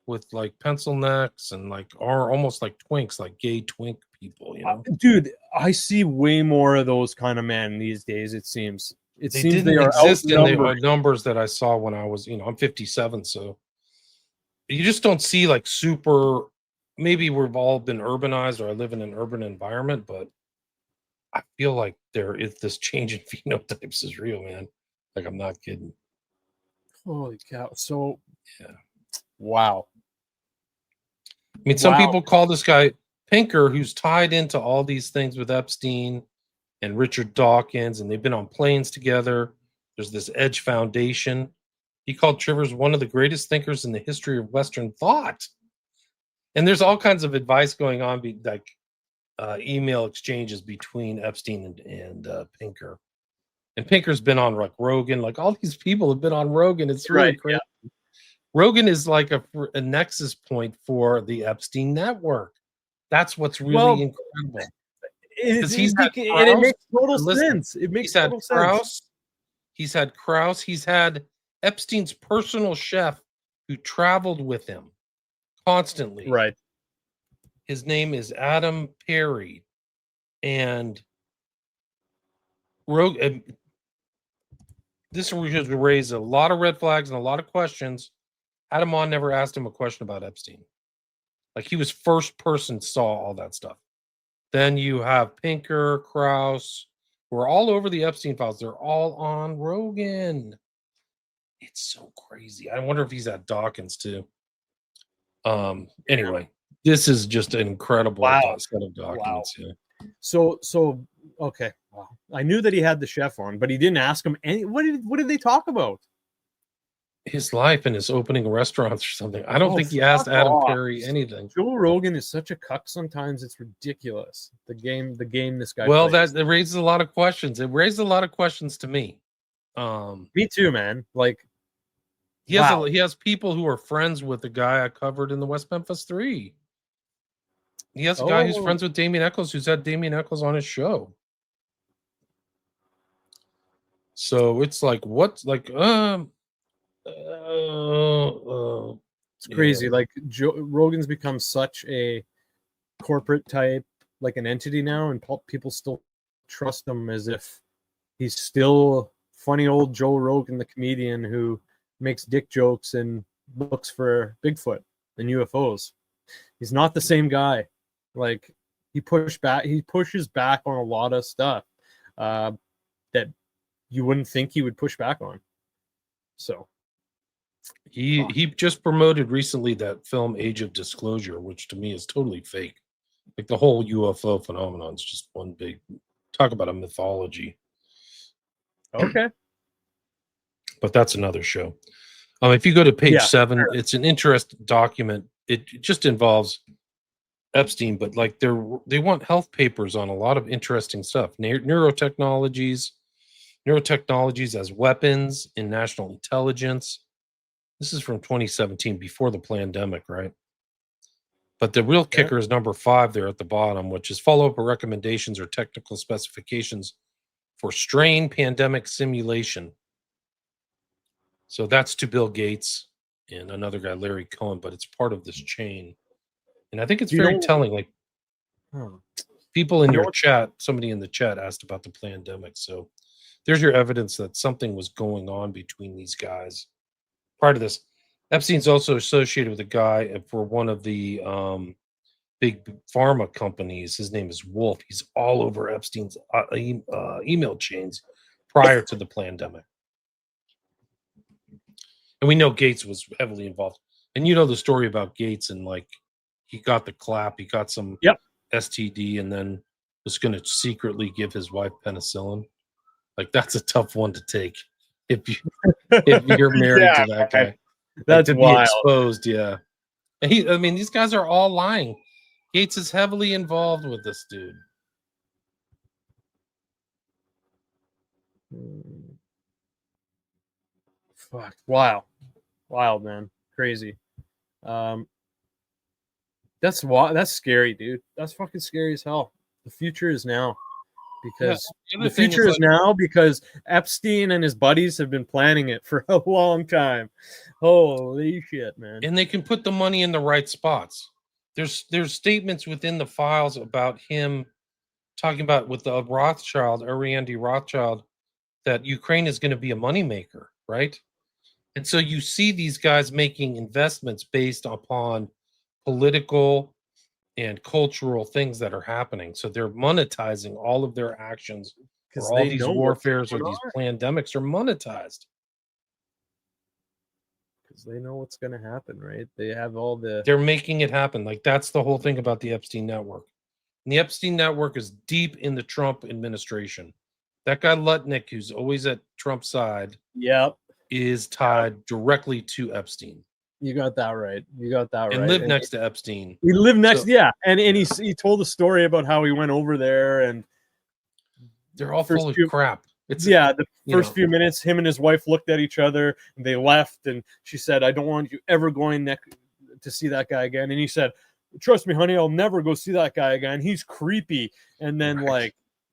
with like pencil necks and like are almost like twinks, like gay twink people, you know? Dude, I see way more of those kind of men these days, it seems. It They seems didn't they are exist in the outnumbered. numbers that I saw when I was, I'm 57, so you just don't see like super. Maybe we've all been urbanized, or I live in an urban environment, but I feel like there is this change in phenotypes is real, man. Like, I'm not kidding. Holy cow. So, Yeah. wow. I mean, some Wow. people call this guy Pinker, who's tied into all these things with Epstein and Richard Dawkins, and they've been on planes together. There's this Edge Foundation. He called Trivers one of the greatest thinkers in the history of Western thought. And there's all kinds of advice going on, like email exchanges between Epstein and Pinker. And Pinker's been on like Rogan. Like, all these people have been on Rogan. It's really crazy. Yeah. Rogan is like a nexus point for the Epstein network. That's what's really incredible. It makes total sense. It makes total sense. He's had Krause. He's had Epstein's personal chef who traveled with him constantly. Right. His name is Adam Perry. And this has raised a lot of red flags and a lot of questions. Adam on never asked him a question about Epstein. Like, he was first person saw all that stuff. Then you have Pinker, Krause, who are all over the Epstein files. They're all on Rogan. It's so crazy. I wonder if he's at Dawkins too. Anyway, this is just an incredible set of documents. Wow. Yeah. So okay. Wow. I knew that he had the chef on, but he didn't ask him any. What did they talk about? His life and his opening restaurants or something. I don't think he asked Adam Perry anything. Joe Rogan is such a cuck sometimes. It's ridiculous. The game this guy plays. That raises a lot of questions. It raised a lot of questions to me. Me too, man. Like, he has people who are friends with the guy I covered in the West Memphis 3. He has a guy who's friends with Damien Eccles, who's had Damien Eccles on his show. So it's like, what's like, it's crazy. Yeah. Like, Joe Rogan's become such a corporate type, like an entity now, and people still trust him as if he's still funny old Joe Rogan, the comedian who makes dick jokes and looks for Bigfoot and UFOs. He's not the same guy. Like, he pushes back on a lot of stuff that you wouldn't think he would push back on. So he just promoted recently that film Age of Disclosure, which to me is totally fake. Like, the whole UFO phenomenon is just one big talk about a mythology. Okay. But that's another show. If you go to page 7, it's an interesting document. It just involves Epstein, but like they want health papers on a lot of interesting stuff. Neurotechnologies as weapons in national intelligence. This is from 2017, before the pandemic, right? But the real kicker is number 5 there at the bottom, which is follow-up recommendations or technical specifications for strain pandemic simulation. So that's to Bill Gates and another guy, Larry Cohen, but it's part of this chain. And I think it's very telling. Like people in your chat, somebody in the chat asked about the pandemic. So there's your evidence that something was going on between these guys prior to this. Epstein's also associated with a guy for one of the big pharma companies. His name is Wolf. He's all over Epstein's email chains prior to the pandemic. And we know Gates was heavily involved. And you know the story about Gates and like he got the clap, he got some STD and then was going to secretly give his wife penicillin. Like that's a tough one to take if you're married to that guy. That's like, to wild. Be exposed, yeah. And I mean, these guys are all lying. Gates is heavily involved with this dude. Fuck. Wow. Wild, man. Crazy. That's scary, dude. That's fucking scary as hell. The future is now. Because the future is now because Epstein and his buddies have been planning it for a long time. Holy shit, man. And they can put the money in the right spots. There's statements within the files about him talking about with the Rothschild, Randy Rothschild, that Ukraine is going to be a moneymaker, right? And so you see these guys making investments based upon political and cultural things that are happening. So they're monetizing all of their actions. For all these warfares or these pandemics are monetized. Because they know what's going to happen, right? They have they're making it happen. Like that's the whole thing about the Epstein network. And the Epstein network is deep in the Trump administration. That guy Lutnick, who's always at Trump's side, is tied directly to Epstein. You got that right. And lived next to Epstein. He lived next, and he told a story about how he went over there, and they're all full of crap. It's the first few minutes, him and his wife looked at each other, and they left, and she said, "I don't want you ever going to see that guy again." And he said, "Trust me, honey, I'll never go see that guy again. He's creepy." And then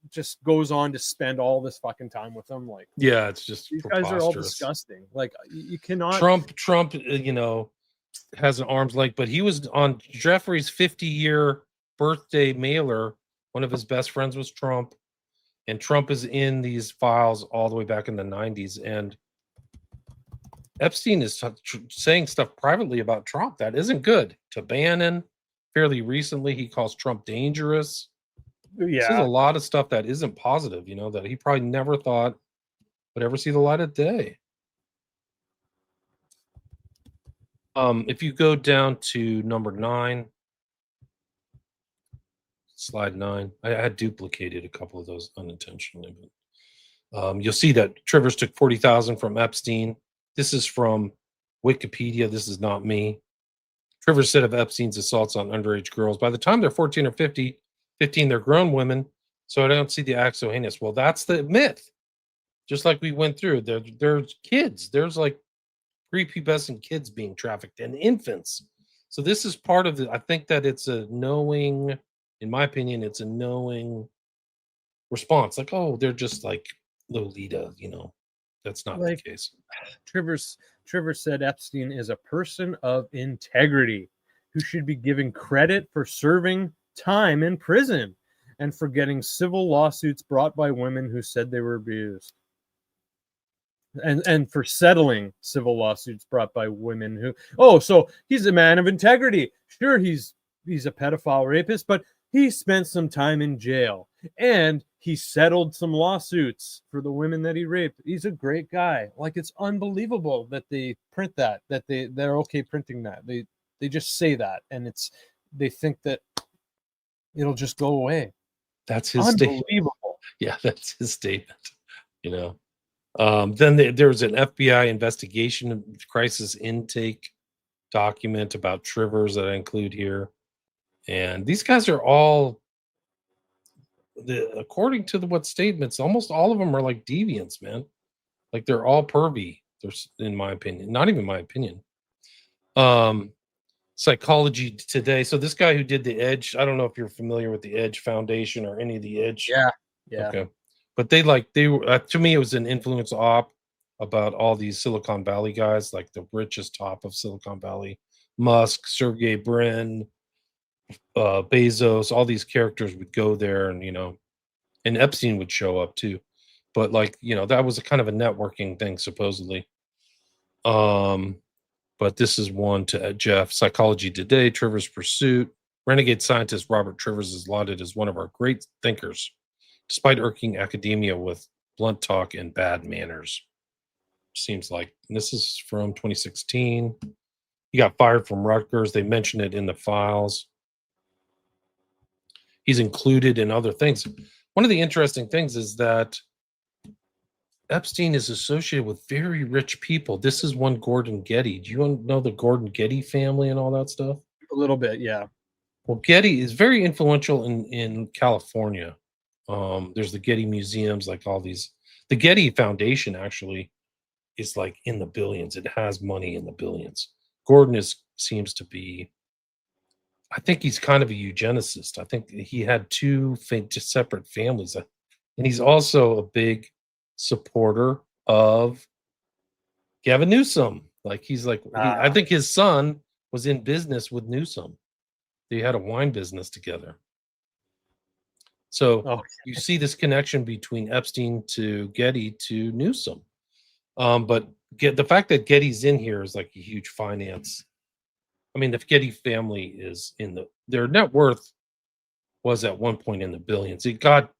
just goes on to spend all this fucking time with them. Like, it's just these guys are all disgusting. Like, you cannot. Trump, has an arm's length, but he was on Jeffrey's 50-year birthday mailer. One of his best friends was Trump, and Trump is in these files all the way back in the 90s. And Epstein is saying stuff privately about Trump that isn't good. To Bannon, fairly recently, he calls Trump dangerous. This is a lot of stuff that isn't positive, that he probably never thought would ever see the light of day. If you go down to number 9, slide 9, I had duplicated a couple of those unintentionally, but you'll see that Trivers took $40,000 from Epstein. This is from Wikipedia. This is not me. Trivers said of Epstein's assaults on underage girls, by the time they're 14 or 15, they're grown women, so I don't see the act so heinous. Well, that's the myth. Just like we went through, there's kids. There's like prepubescent kids being trafficked and infants. So this is part of I think that it's a knowing, in my opinion, it's a knowing response. Like, oh, they're just like Lolita, That's not the case. Trivers said Epstein is a person of integrity who should be given credit for serving time in prison and for getting civil lawsuits brought by women who said they were abused, and for settling civil lawsuits brought by women so he's a man of integrity. Sure, he's a pedophile rapist, but he spent some time in jail and he settled some lawsuits for the women that he raped. He's a great guy. Like, it's unbelievable that they print that they're okay printing that. They just say that, and they think that it'll just go away. That's his unbelievable statement. Yeah, that's his statement. Then there was an FBI investigation crisis intake document about Trivers that I include here. And these guys are all, according to what statements, almost all of them are like deviants, man. Like, they're all pervy, in my opinion. Not even my opinion. Psychology Today. So this guy who did the Edge, I don't know if you're familiar with the Edge Foundation or any of the Edge. Yeah. Okay. But they were to me, it was an influence op about all these Silicon Valley guys, like the richest top of Silicon Valley, Musk, Sergey Brin, Bezos, all these characters would go there, and and Epstein would show up too. But that was a kind of a networking thing supposedly. But this is one to Jeff. Psychology Today, Trivers Pursuit. Renegade scientist Robert Trivers is lauded as one of our great thinkers, despite irking academia with blunt talk and bad manners. Seems like this is from 2016. He got fired from Rutgers. They mention it in the files. He's included in other things. One of the interesting things is that Epstein is associated with very rich people. This is one Gordon Getty. Do you know the Gordon Getty family and all that stuff? A little bit, yeah. Well, Getty is very influential in California. There's the Getty museums, like all these. The Getty Foundation actually is like in the billions. It has money in the billions. Gordon seems to be, I think he's kind of a eugenicist. I think he had two separate families. And he's also a big supporter of Gavin Newsom. Like I think his son was in business with Newsom. They had a wine business together. So you see this connection between Epstein to Getty to Newsom. But the fact that Getty's in here is like a huge finance. I mean, the Getty family is their net worth was at one point in the billions. It got,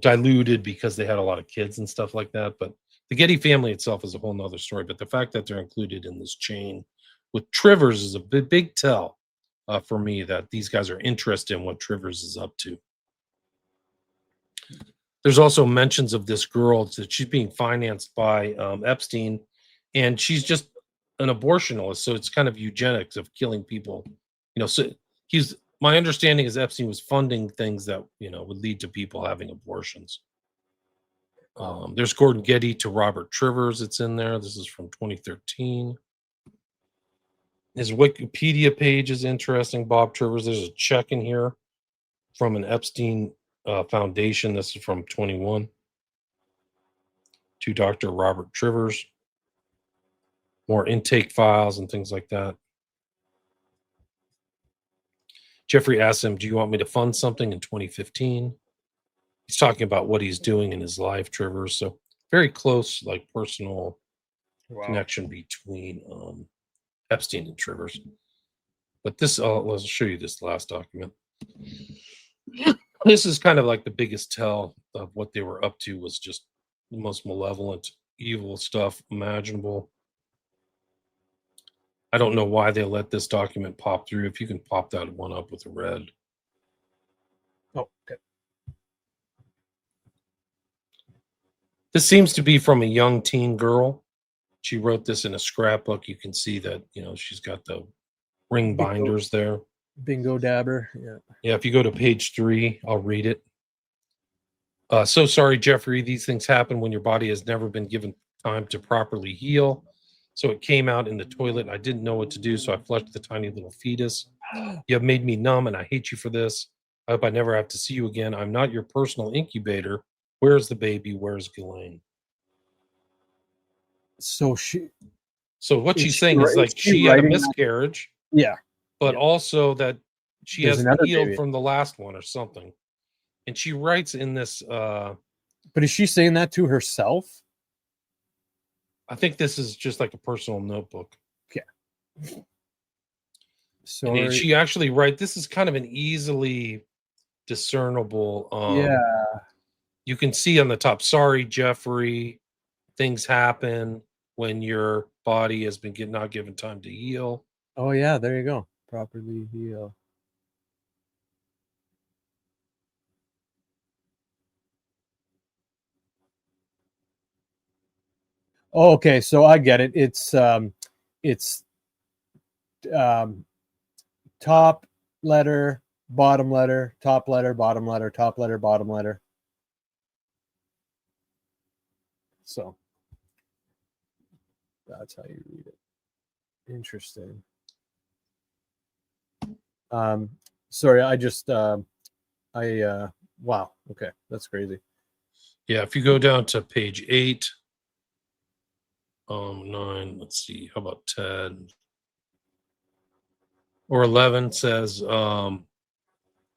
diluted because they had a lot of kids and stuff like that. But the Getty family itself is a whole nother story. But the fact that they're included in this chain with Trivers is a big tell for me that these guys are interested in what Trivers is up to. There's also mentions of this girl that she's being financed by Epstein, and she's just an abortionist. So it's kind of eugenics of killing people. So my understanding is Epstein was funding things that would lead to people having abortions. There's Gordon Getty to Robert Trivers. It's in there. This is from 2013. His Wikipedia page is interesting. Bob Trivers. There's a check in here from an Epstein Foundation. This is from 21 to Dr. Robert Trivers. More intake files and things like that. Jeffrey asked him, do you want me to fund something in 2015? He's talking about what he's doing in his life, Trivers. So very close, like personal connection between Epstein and Trivers. But this, let's show you this last document. This is kind of like the biggest tell of what they were up to, was just the most malevolent, evil stuff imaginable. I don't know why they let this document pop through. If you can pop that one up with a red. Oh, okay. This seems to be from a young teen girl. She wrote this in a scrapbook. You can see that, she's got the ring binders there. Bingo dabber. Yeah. Yeah, if you go to page 3, I'll read it. So sorry, Jeffrey. These things happen when your body has never been given time to properly heal. So it came out in the toilet. I didn't know what to do, so I flushed the tiny little fetus. You have made me numb, and I hate you for this. I hope I never have to see you again. I'm not your personal incubator. Where's the baby? Where's Ghislaine? So what she's saying is like she had a miscarriage. Yeah. But also that she There's hasn't healed baby from the last one or something. And she writes in this. But is she saying that to herself? I think this is just like a personal notebook. Yeah. And she actually this is kind of an easily discernible. You can see on the top, sorry, Jeffrey, things happen when your body has been not given time to heal. Oh, yeah, there you go. Properly heal. Oh, okay, so I get it. It's top letter, bottom letter, top letter, bottom letter, top letter, bottom letter. So that's how you read it. Interesting. Sorry, I just I Wow. Okay, that's crazy. Yeah, if you go down to page 8, 9, let's see, how about 10 or 11 says, I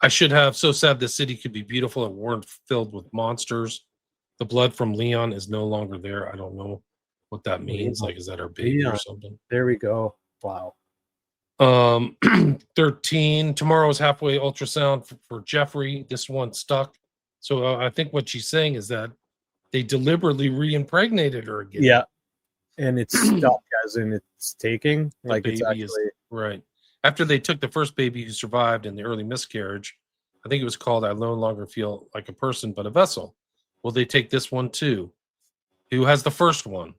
should have so sad the city could be beautiful and weren't filled with monsters. The blood from Leon is no longer there. I don't know what that means. Like, is that our baby or Leon. something? There we go. Wow. 13, tomorrow is halfway ultrasound for Jeffrey. This one stuck. So I think what she's saying is that they deliberately re-impregnated her again. Yeah. And it's stuck, as in it's taking. The Like it's baby actually is right. After they took the first baby who survived in the early miscarriage, I think it was called I No Longer Feel Like a Person But a Vessel. Will they take this one too? Who has the first one?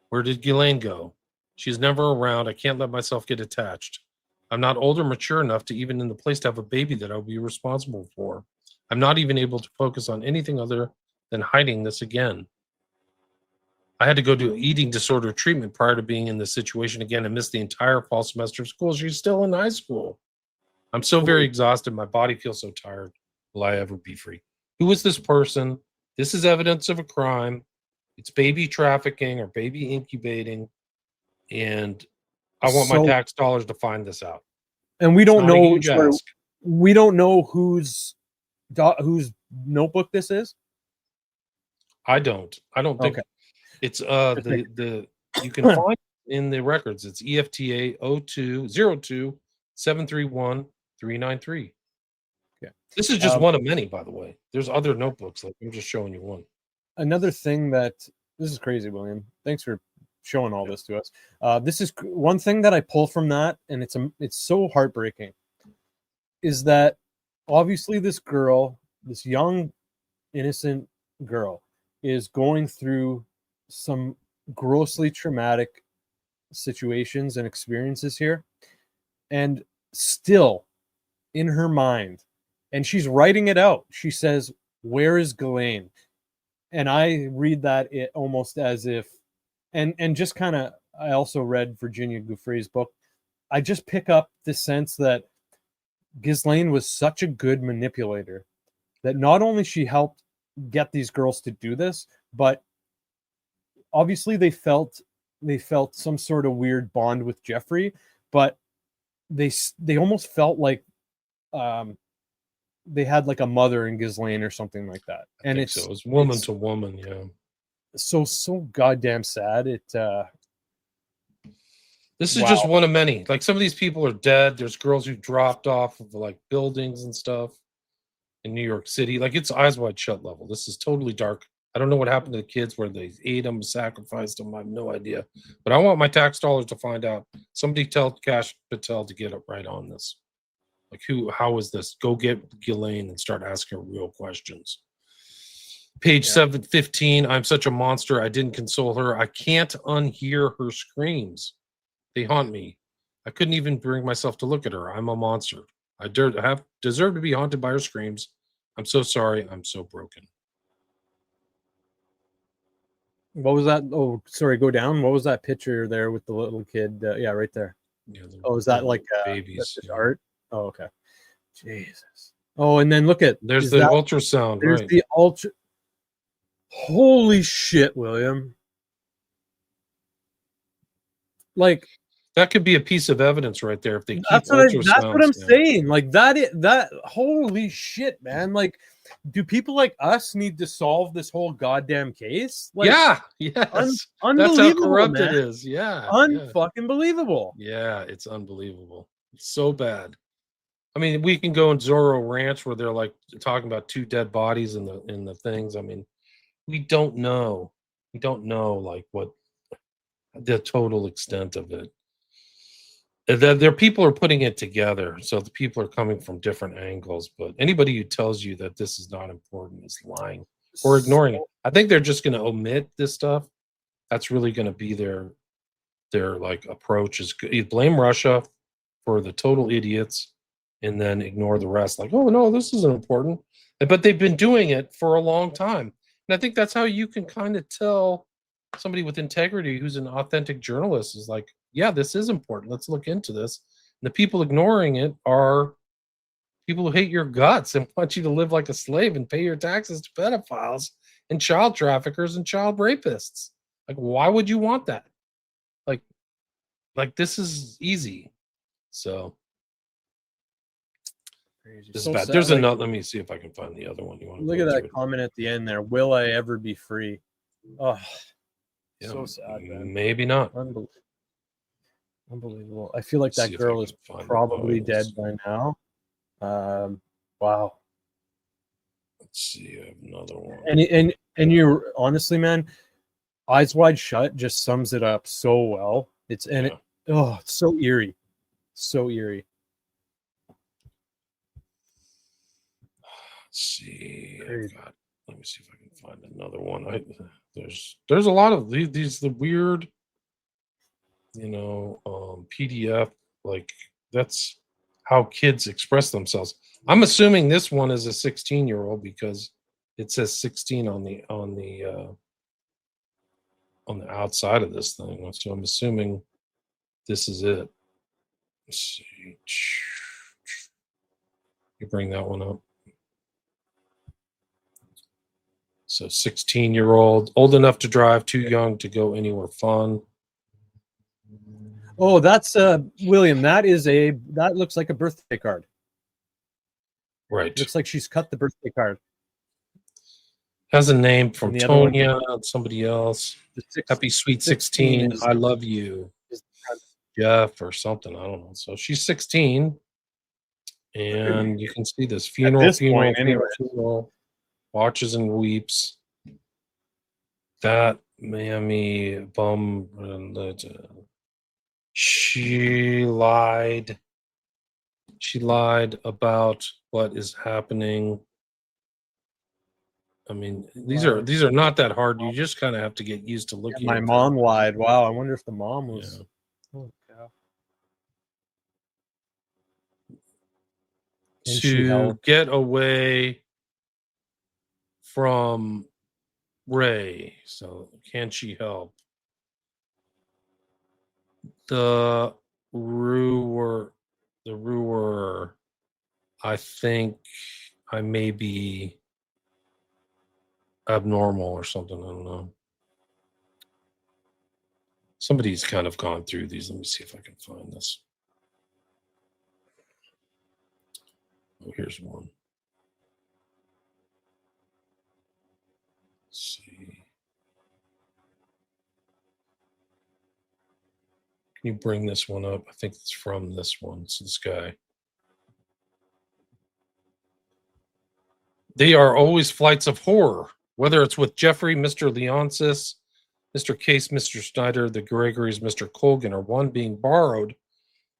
Where did Ghislaine go? She's never around. I can't let myself get attached. I'm not old or mature enough to even in the place to have a baby that I'll be responsible for. I'm not even able to focus on anything other than hiding this again. I had to go to eating disorder treatment prior to being in this situation again and missed the entire fall semester of school. She's still in high school. I'm so very exhausted. My body feels so tired. Will I ever be free? Who is this person? This is evidence of a crime. It's baby trafficking or baby incubating. And I want my tax dollars to find this out. And we don't It's not a know. huge ask. We don't know whose notebook this is. I don't think Okay. it's the you can find in the records. It's EFTA 0202731393. Okay. This is just one of many, by the way. There's other notebooks. Like I'm just showing you one. Another thing that this is crazy, William. Thanks for showing all this to us. This is one thing that I pull from that, and it's so heartbreaking. Is that obviously this girl, this young, innocent girl, is going through some grossly traumatic situations and experiences here, and still in her mind, and she's writing it out. She says, "Where is Ghislaine?" And I read that it almost as if, and just kind of, I also read Virginia Giuffre's book. I just pick up the sense that Ghislaine was such a good manipulator that not only she helped get these girls to do this, but obviously they felt some sort of weird bond with Jeffrey, but they almost felt like they had like a mother in Ghislaine or something like that. And it's so. It's woman to woman, yeah. So goddamn sad. This is just one of many. Like some of these people are dead. There's girls who dropped off of like buildings and stuff in New York City. Like it's eyes wide shut level. This is totally dark. I don't know what happened to the kids, where they ate them, sacrificed them. I have no idea. But I want my tax dollars to find out. Somebody tell Kash Patel to get up right on this. Like how is this? Go get Ghislaine and start asking her real questions. Page 715. I'm such a monster. I didn't console her. I can't unhear her screams. They haunt me. I couldn't even bring myself to look at her. I'm a monster. I deserve to be haunted by her screams. I'm so sorry. I'm so broken. What was that? Oh, sorry, go down. What was that picture there with the little kid? Yeah, right there. Yeah, is that like babies? That's just art? Oh, okay. Jesus. Oh, and then look at there's the ultrasound. There's right. the ultra. Holy shit, William! Like that could be a piece of evidence right there if they keep that's what I'm saying. Like that holy shit, man. Like, do people like us need to solve this whole goddamn case? Like, yeah, yes. That's how corrupt it is. Yeah. Unfucking believable. Yeah, it's unbelievable. It's so bad. I mean, we can go in Zorro Ranch where they're like talking about 2 dead bodies in the things. I mean, we don't know. We don't know like what the total extent of it. There people are putting it together, so the people are coming from different angles. But anybody who tells you that this is not important is lying or ignoring it. I think they're just going to omit this stuff. That's really going to be their like approach. Is you blame Russia for the total idiots, and then ignore the rest. Like, oh no, this isn't important. But they've been doing it for a long time, and I think that's how you can kind of tell somebody with integrity who's an authentic journalist is like, yeah, this is important. Let's look into this. And the people ignoring it are people who hate your guts and want you to live like a slave and pay your taxes to pedophiles and child traffickers and child rapists. Like, why would you want that? Like this is easy. So Crazy. this So is bad. sad, There's like, another. Let me see if I can find the other one. You want to look at that comment at the end there. Will I ever be free? Oh, Yeah, so sad, man. Maybe not. Unbelievable. I feel like Let's that see if I girl can is find the probably dead files. by now. Wow. Let's see. I have another one. And you honestly, man, Eyes Wide Shut just sums it up so well. It's so eerie. So eerie. Let's see. Crazy. Let me see if I can find another one. There's a lot of these the weird, PDF. Like that's how kids express themselves. I'm assuming this one is a 16-year-old because it says 16 on the outside of this thing. So I'm assuming this is it. Let's see. You bring that one up. So 16-year-old, old enough to drive, too young to go anywhere fun. Oh, that's William. That looks like a birthday card. Right. Looks like she's cut the birthday card. Has a name from And the other one- Tonya and somebody else. Happy Sweet 16 16. I love you. Jeff or something. I don't know. So she's 16. And you can see this funeral, this point, funeral, watches and weeps. That Miami bum. She lied. She lied about what is happening. I mean, these are not that hard. You just kind of have to get used to looking. My mom lied. Wow, I wonder if the mom was. Yeah. Oh, God. To get away from Ray. So can she help? The Ruer, I think I may be abnormal or something. I don't know. Somebody's kind of gone through these. Let me see if I can find this. Oh, here's one. Let's see. Can you bring this one up? I think it's from this one. It's this guy. They are always flights of horror, whether it's with Jeffrey, Mr. Leonsis, Mr. Case, Mr. Snyder, the Gregories, Mr. Colgan, or one being borrowed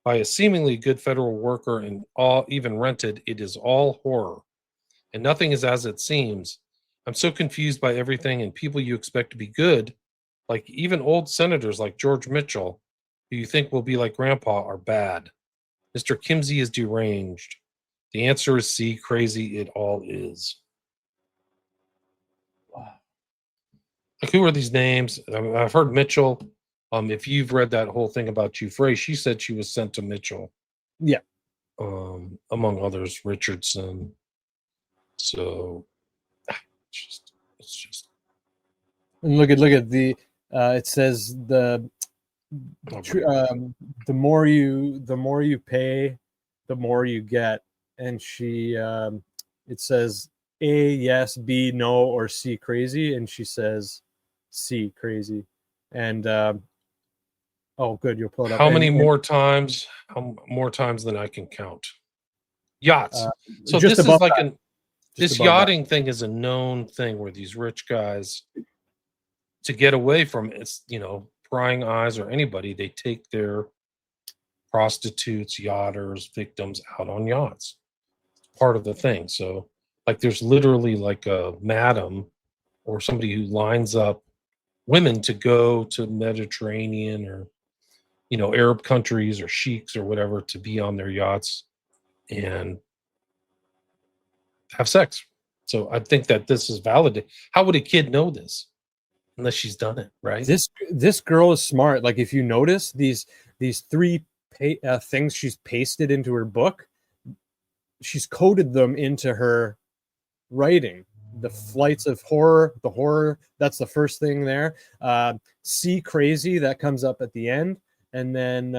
by a seemingly good federal worker and all even rented. It is all horror, and nothing is as it seems. I'm so confused by everything, and people you expect to be good, like even old senators like George Mitchell, who you think will be like Grandpa, are bad. Mr. Kimsey is deranged. The answer is C, crazy it all is. Wow. Like, who are these names? I mean, I've heard Mitchell. If you've read that whole thing about Frey, she said she was sent to Mitchell. Yeah. Among others, Richardson. So it's just. And look at the. It says the more you pay, the more you get. And she, it says A, yes, B, no, or C, crazy. And she says C, crazy. And, oh, good. You'll pull it up. How many more times? How more times than I can count? Yachts. So this is like this yachting thing is a known thing where these rich guys, to get away from it's, prying eyes or anybody, they take their prostitutes, yachters, victims out on yachts. Part of the thing. So like there's literally like a madam or somebody who lines up women to go to Mediterranean or Arab countries or sheiks or whatever to be on their yachts and have sex. So I think that this is validated. How would a kid know this unless she's done it, right? This girl is smart. Like if you notice these three things she's pasted into her book, she's coded them into her writing. The flights of horror, the horror, that's the first thing there. See crazy, that comes up at the end. And then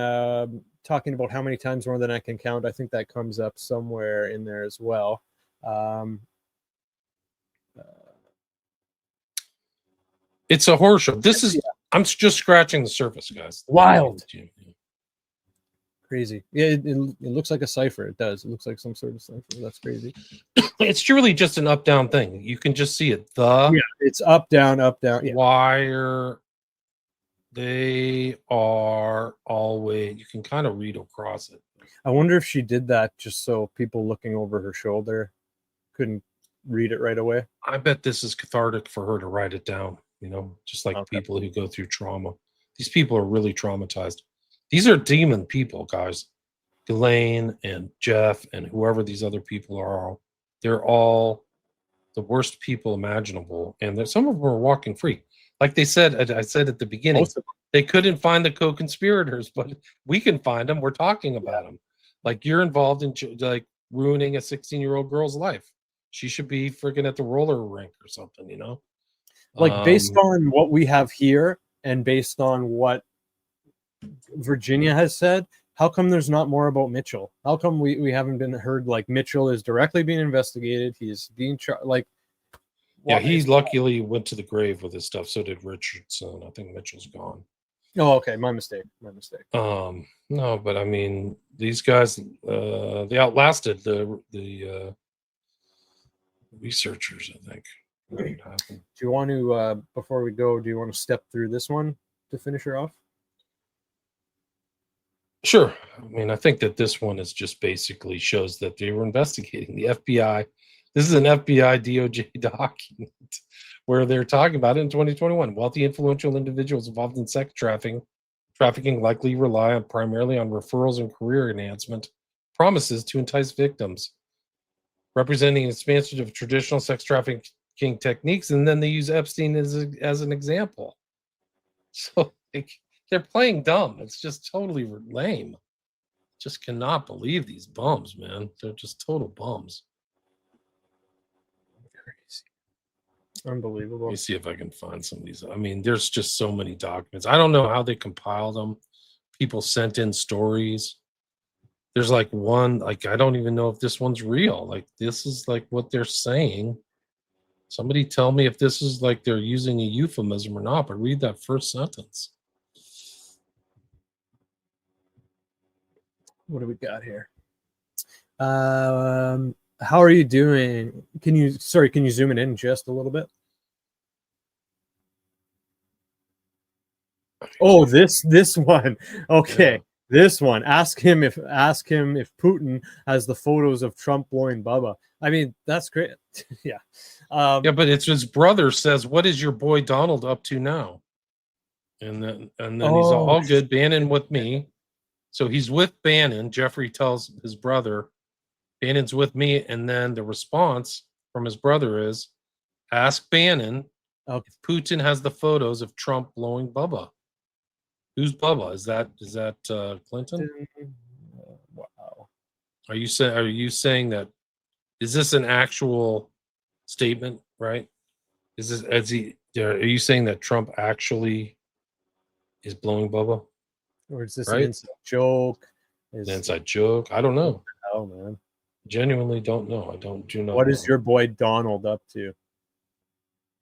talking about how many times more than I can count, I think that comes up somewhere in there as well. It's a horror show. This is, I'm just scratching the surface, guys. Wild. Crazy. Yeah, it looks like a cipher. It does. It looks like some sort of cipher. That's crazy. It's truly just an up-down thing. You can just see it. It's up, down, up, down. Yeah. Wire. They are always, you can kind of read across it. I wonder if she did that just so people looking over her shoulder couldn't read it right away. I bet this is cathartic for her to write it down, just like people who go through trauma. These people are really traumatized. These are demon people, guys. Ghislaine and Jeff and whoever these other people are, they're all the worst people imaginable. And some of them are walking free. Like they said, I said at the beginning, they couldn't find the co-conspirators, but we can find them. We're talking about them. Like you're involved in like ruining a 16-year-old girl's life. She should be freaking at the roller rink or something, Like based on what we have here and based on what Virginia has said, how come there's not more about Mitchell? How come we haven't been heard like Mitchell is directly being investigated? He's being like. Yeah, he luckily went to the grave with his stuff. So did Richardson. I think Mitchell's gone. Oh, okay. My mistake. No, but I mean, these guys, they outlasted the researchers, I think. Do you want to, before we go, do you want to step through this one to finish her off? Sure. I mean, I think that this one is just basically shows that they were investigating the FBI. This is an FBI DOJ document where they're talking about it in 2021. Wealthy, influential individuals involved in sex trafficking likely rely primarily on referrals and career enhancement promises to entice victims, representing an expansion of traditional sex trafficking techniques. And then they use Epstein as an example. So they're playing dumb. It's just totally lame. Just cannot believe these bums, man. They're just total bums. Unbelievable. Let me see if I can find some of these. I mean, there's just so many documents. I don't know how they compiled them. People sent in stories. There's like one, like, I don't even know if this one's real. Like, this is like what they're saying. Somebody tell me if this is like they're using a euphemism or not, but read that first sentence. What do we got here? How are you doing? Can you zoom it in just a little bit? Oh, this one. Okay. Yeah. This one. Ask him if Putin has the photos of Trump blowing Bubba. I mean, that's great. Yeah. Yeah, but it's his brother says, "What is your boy Donald up to now?" And then he's all good. Bannon with me. So he's with Bannon. Jeffrey tells his brother, Bannon's with me. And then the response from his brother is, ask Bannon if Putin has the photos of Trump blowing Bubba. Who's Bubba? Is that Clinton? Wow. Are you saying that? Is this an actual statement? Right? Are you saying that Trump actually is blowing Bubba? Or is this an inside joke? An inside joke? I don't know. Oh man, genuinely don't know. I do not. What is your boy Donald up to?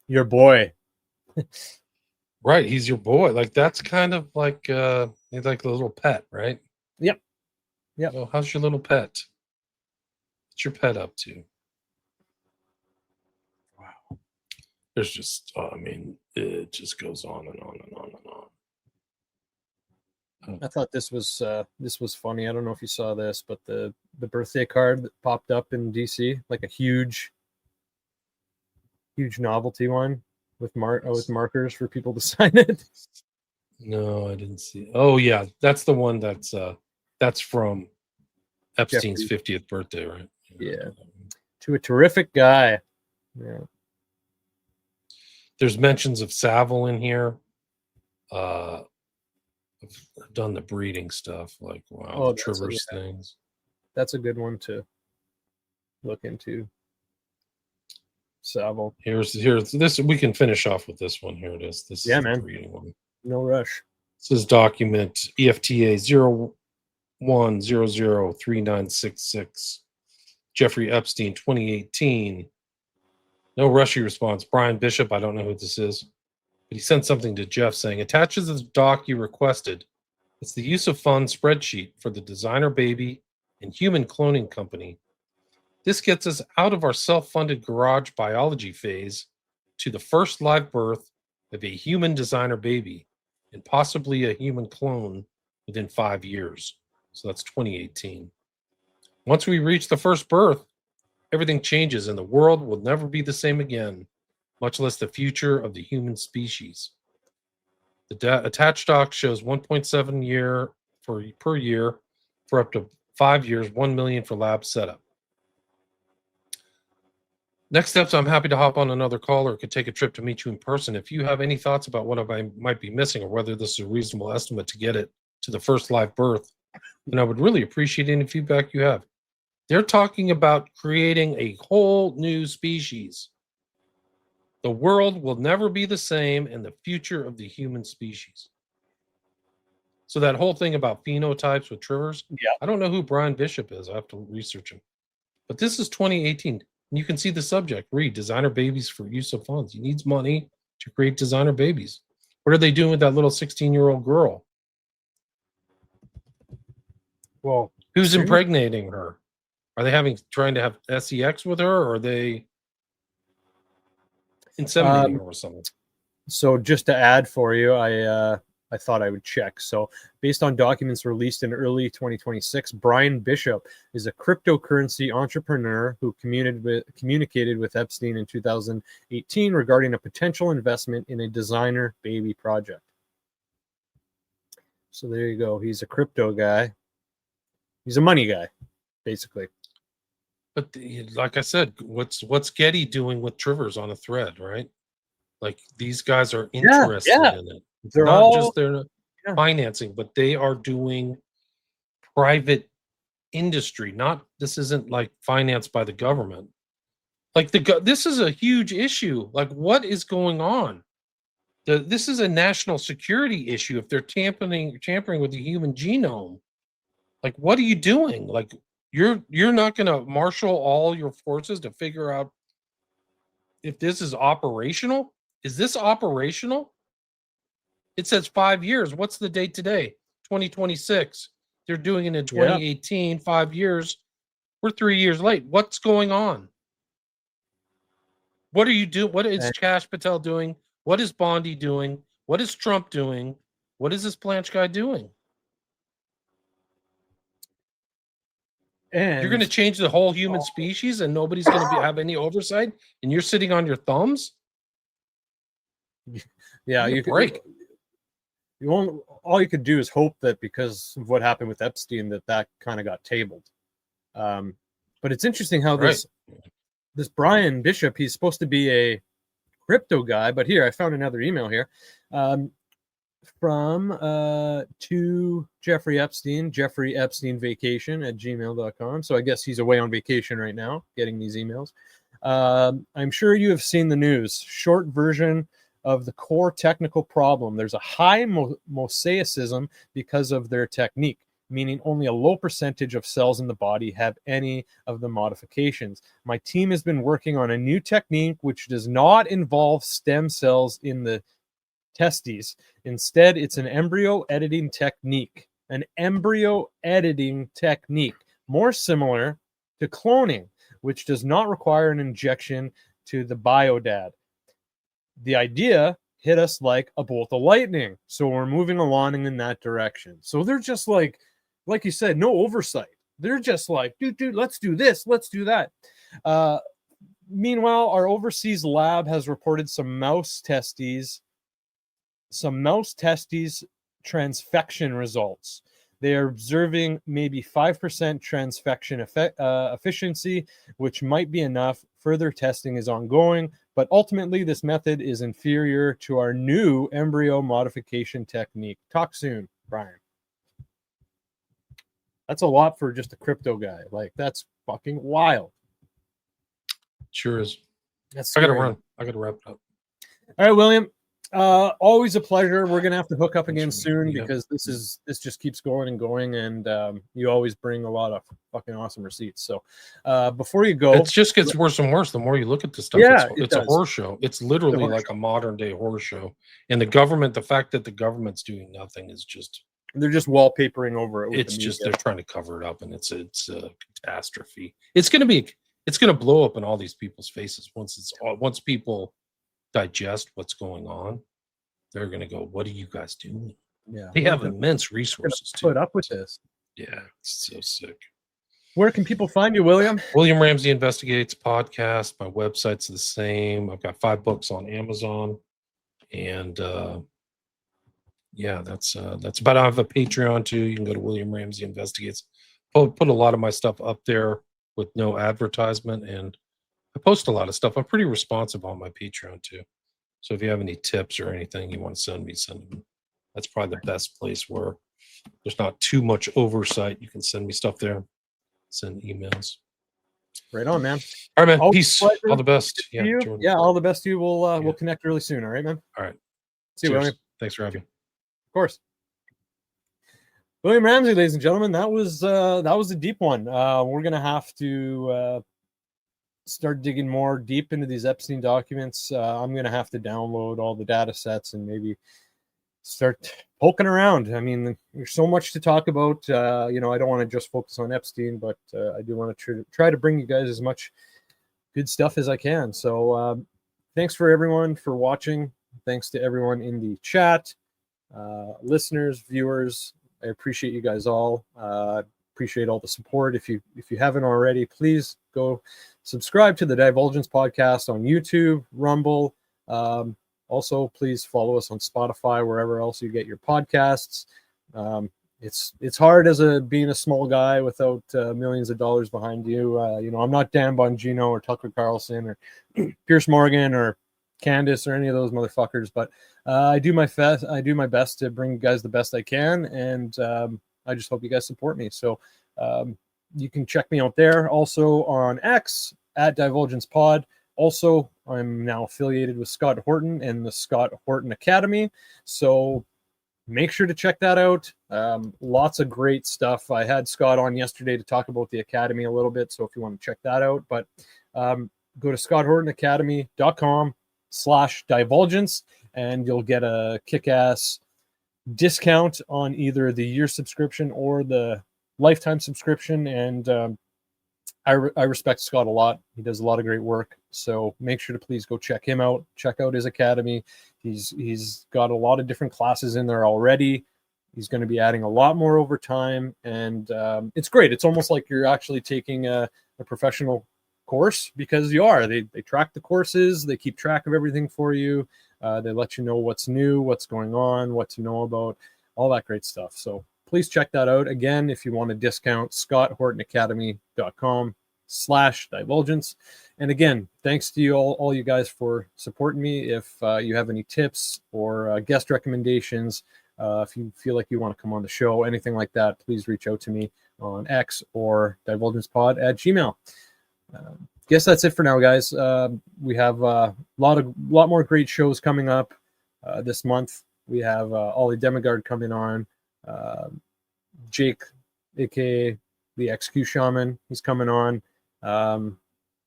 Your boy. Right, he's your boy. Like that's kind of like he's like the little pet, right? Yep. Well, how's your little pet? What's your pet up to? Wow. There's just I mean, it just goes on and on and on and on. I thought this was funny. I don't know if you saw this, but the birthday card that popped up in DC, like a huge novelty one with markers for people to sign it. No, I didn't see it. Oh yeah, that's the one that's from Epstein's 50th birthday, right? Yeah. To a terrific guy. Yeah. There's mentions of Savile in here. I've done the breeding stuff, like the Trivers things. That's a good one too. look into. Savile. Here's this. We can finish off with this one. Here it is. This Yeah, is man. the reading one. No rush. This is document EFTA 01003966. Jeffrey Epstein, 2018. No rushy response. Brian Bishop, I don't know who this is, but he sent something to Jeff saying, attaches the doc you requested. It's the use of funds spreadsheet for the designer baby and human cloning company. This gets us out of our self-funded garage biology phase to the first live birth of a human designer baby and possibly a human clone within 5 years. So that's 2018. Once we reach the first birth, everything changes and the world will never be the same again, much less the future of the human species. The attached doc shows 1.7 year per year for up to 5 years, 1 million for lab setup. Next steps, I'm happy to hop on another call or could take a trip to meet you in person. If you have any thoughts about what I might be missing or whether this is a reasonable estimate to get it to the first live birth, then I would really appreciate any feedback you have. They're talking about creating a whole new species. The world will never be the same and the future of the human species. So that whole thing about phenotypes with Trivers, I don't know who Brian Bishop is. I have to research him. But this is 2018. And you can see the subject. Read, designer babies for use of funds. He needs money to create designer babies. What are they doing with that little 16-year-old girl? Well, who's impregnating her? Are they trying to have sex with her, or are they inseminating her or something? So just to add for you, I thought I would check. So based on documents released in early 2026, Brian Bishop is a cryptocurrency entrepreneur who communicated with Epstein in 2018 regarding a potential investment in a designer baby project. So there you go. He's a crypto guy. He's a money guy, basically. But like I said, what's Getty doing with Trivers on a thread, right? Like these guys are interested in it. It's They're not all just their financing, but they are doing private industry. This isn't like financed by the government. Like this is a huge issue. Like what is going on? This is a national security issue. If they're tampering with the human genome, like what are you doing? Like you're not going to marshal all your forces to figure out if this is operational. Is this operational? It says 5 years. What's the date today? 2026. They're doing it in 2018, 5 years. We're 3 years late. What's going on? What are you doing? What is Kash Patel doing? What is Bondi doing? What is Trump doing? What is this Blanche guy doing? And you're going to change the whole human species and nobody's going to have any oversight and you're sitting on your thumbs? Yeah, you break. All you could do is hope that this what happened with Epstein, that kind of got tabled. But it's interesting how this Brian Bishop, he's supposed to be a crypto guy, but here I found another email here from to Jeffrey Epstein vacation@gmail.com. So I guess he's away on vacation right now, getting these emails. I'm sure you have seen the news. Short version of the core technical problem. There's a high mosaicism because of their technique, meaning only a low percentage of cells in the body have any of the modifications. My team has been working on a new technique which does not involve stem cells in the testes. Instead, it's an embryo editing technique. More similar to cloning, which does not require an injection to the biodad. The idea hit us like a bolt of lightning. So we're moving along in that direction. So they're just like you said, no oversight. They're just like, dude, let's do this, let's do that. Meanwhile, our overseas lab has reported some mouse testes transfection results. They are observing maybe 5% transfection efficiency, which might be enough. Further testing is ongoing, but ultimately this method is inferior to our new embryo modification technique. Talk soon, Brian. That's a lot for just a crypto guy. Like, that's fucking wild. Sure is. That's I got to scary. run. I got to wrap it up. All right, William. Always a pleasure. We're gonna have to hook up again Thanks, soon yeah. because this just keeps going and going, and you always bring a lot of fucking awesome receipts. So before you go, It just gets worse and worse the more you look at this stuff. Yeah, it's a does. horror show. It's literally horror like show. a modern day horror show. And the fact that the government's doing nothing is just, They're just wallpapering over it. With it's the just, media. they're trying to cover it up, and it's a catastrophe. It's going to blow up in all these people's faces once people digest what's going on. They're going to go, what are you guys doing? Yeah, They we're have gonna immense resources too. put up with this. Yeah, it's so sick. Where can people find you, William? William Ramsey Investigates podcast. My website's the same. I've got 5 books on Amazon, and yeah, that's about. I have a Patreon too. You can go to William Ramsey Investigates. Put a lot of my stuff up there with no advertisement, and I post a lot of stuff. I'm pretty responsive on my Patreon too. So if you have any tips or anything you want to send them. That's probably the best place where there's not too much oversight. You can send me stuff there. Send emails. Right on, man. All right, man. Always Peace. pleasure. All the best. To Yeah, you. Jordan. Yeah, all the best to you. We'll Yeah. connect really soon. All right, man. All right. See you, Cheers. William. Thanks for having me. Of course. William Ramsey, ladies and gentlemen, that was a deep one. We're gonna have to start digging more deep into these Epstein documents. I'm gonna have to download all the data sets and maybe start poking around. I mean, there's so much to talk about. I don't want to just focus on Epstein, but I do want to try to bring you guys as much good stuff as I can. So thanks for everyone for watching. Thanks to everyone in the chat, listeners, viewers. I appreciate you guys all. Appreciate all the support. If you haven't already, please go subscribe to the Divulgence Podcast on YouTube, Rumble. Also, please follow us on Spotify, wherever else you get your podcasts. It's hard as being a small guy without millions of dollars behind you. I'm not Dan Bongino or Tucker Carlson or Pierce Morgan or Candace or any of those motherfuckers, but I do my best to bring you guys the best I can, and I just hope you guys support me. So you can check me out there. Also on X at Divulgence Pod. Also, I'm now affiliated with Scott Horton and the Scott Horton Academy. So make sure to check that out. Lots of great stuff. I had Scott on yesterday to talk about the Academy a little bit. So if you want to check that out, but go to scotthortonacademy.com/divulgence and you'll get a kick-ass discount on either the year subscription or the lifetime subscription. And I respect Scott a lot. He does a lot of great work. So make sure to please go check him out. Check out his academy. He's got a lot of different classes in there already. He's going to be adding a lot more over time. And it's great. It's almost like you're actually taking a professional course, because you are. They track the courses. They keep track of everything for you. They let you know what's new, what's going on, what to know about, all that great stuff. So please check that out. Again, if you want a discount, scotthortonacademy.com/divulgence. And again, thanks to you all you guys for supporting me. If you have any tips or guest recommendations, if you feel like you want to come on the show, anything like that, please reach out to me on X or divulgencepod@gmail.com. Guess that's it for now, guys. We have a lot more great shows coming up this month. We have Ollie Demigard coming on. Jake, aka the XQ Shaman, he's coming on.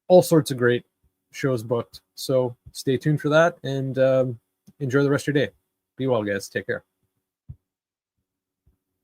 All sorts of great shows booked. So stay tuned for that, and enjoy the rest of your day. Be well, guys. Take care.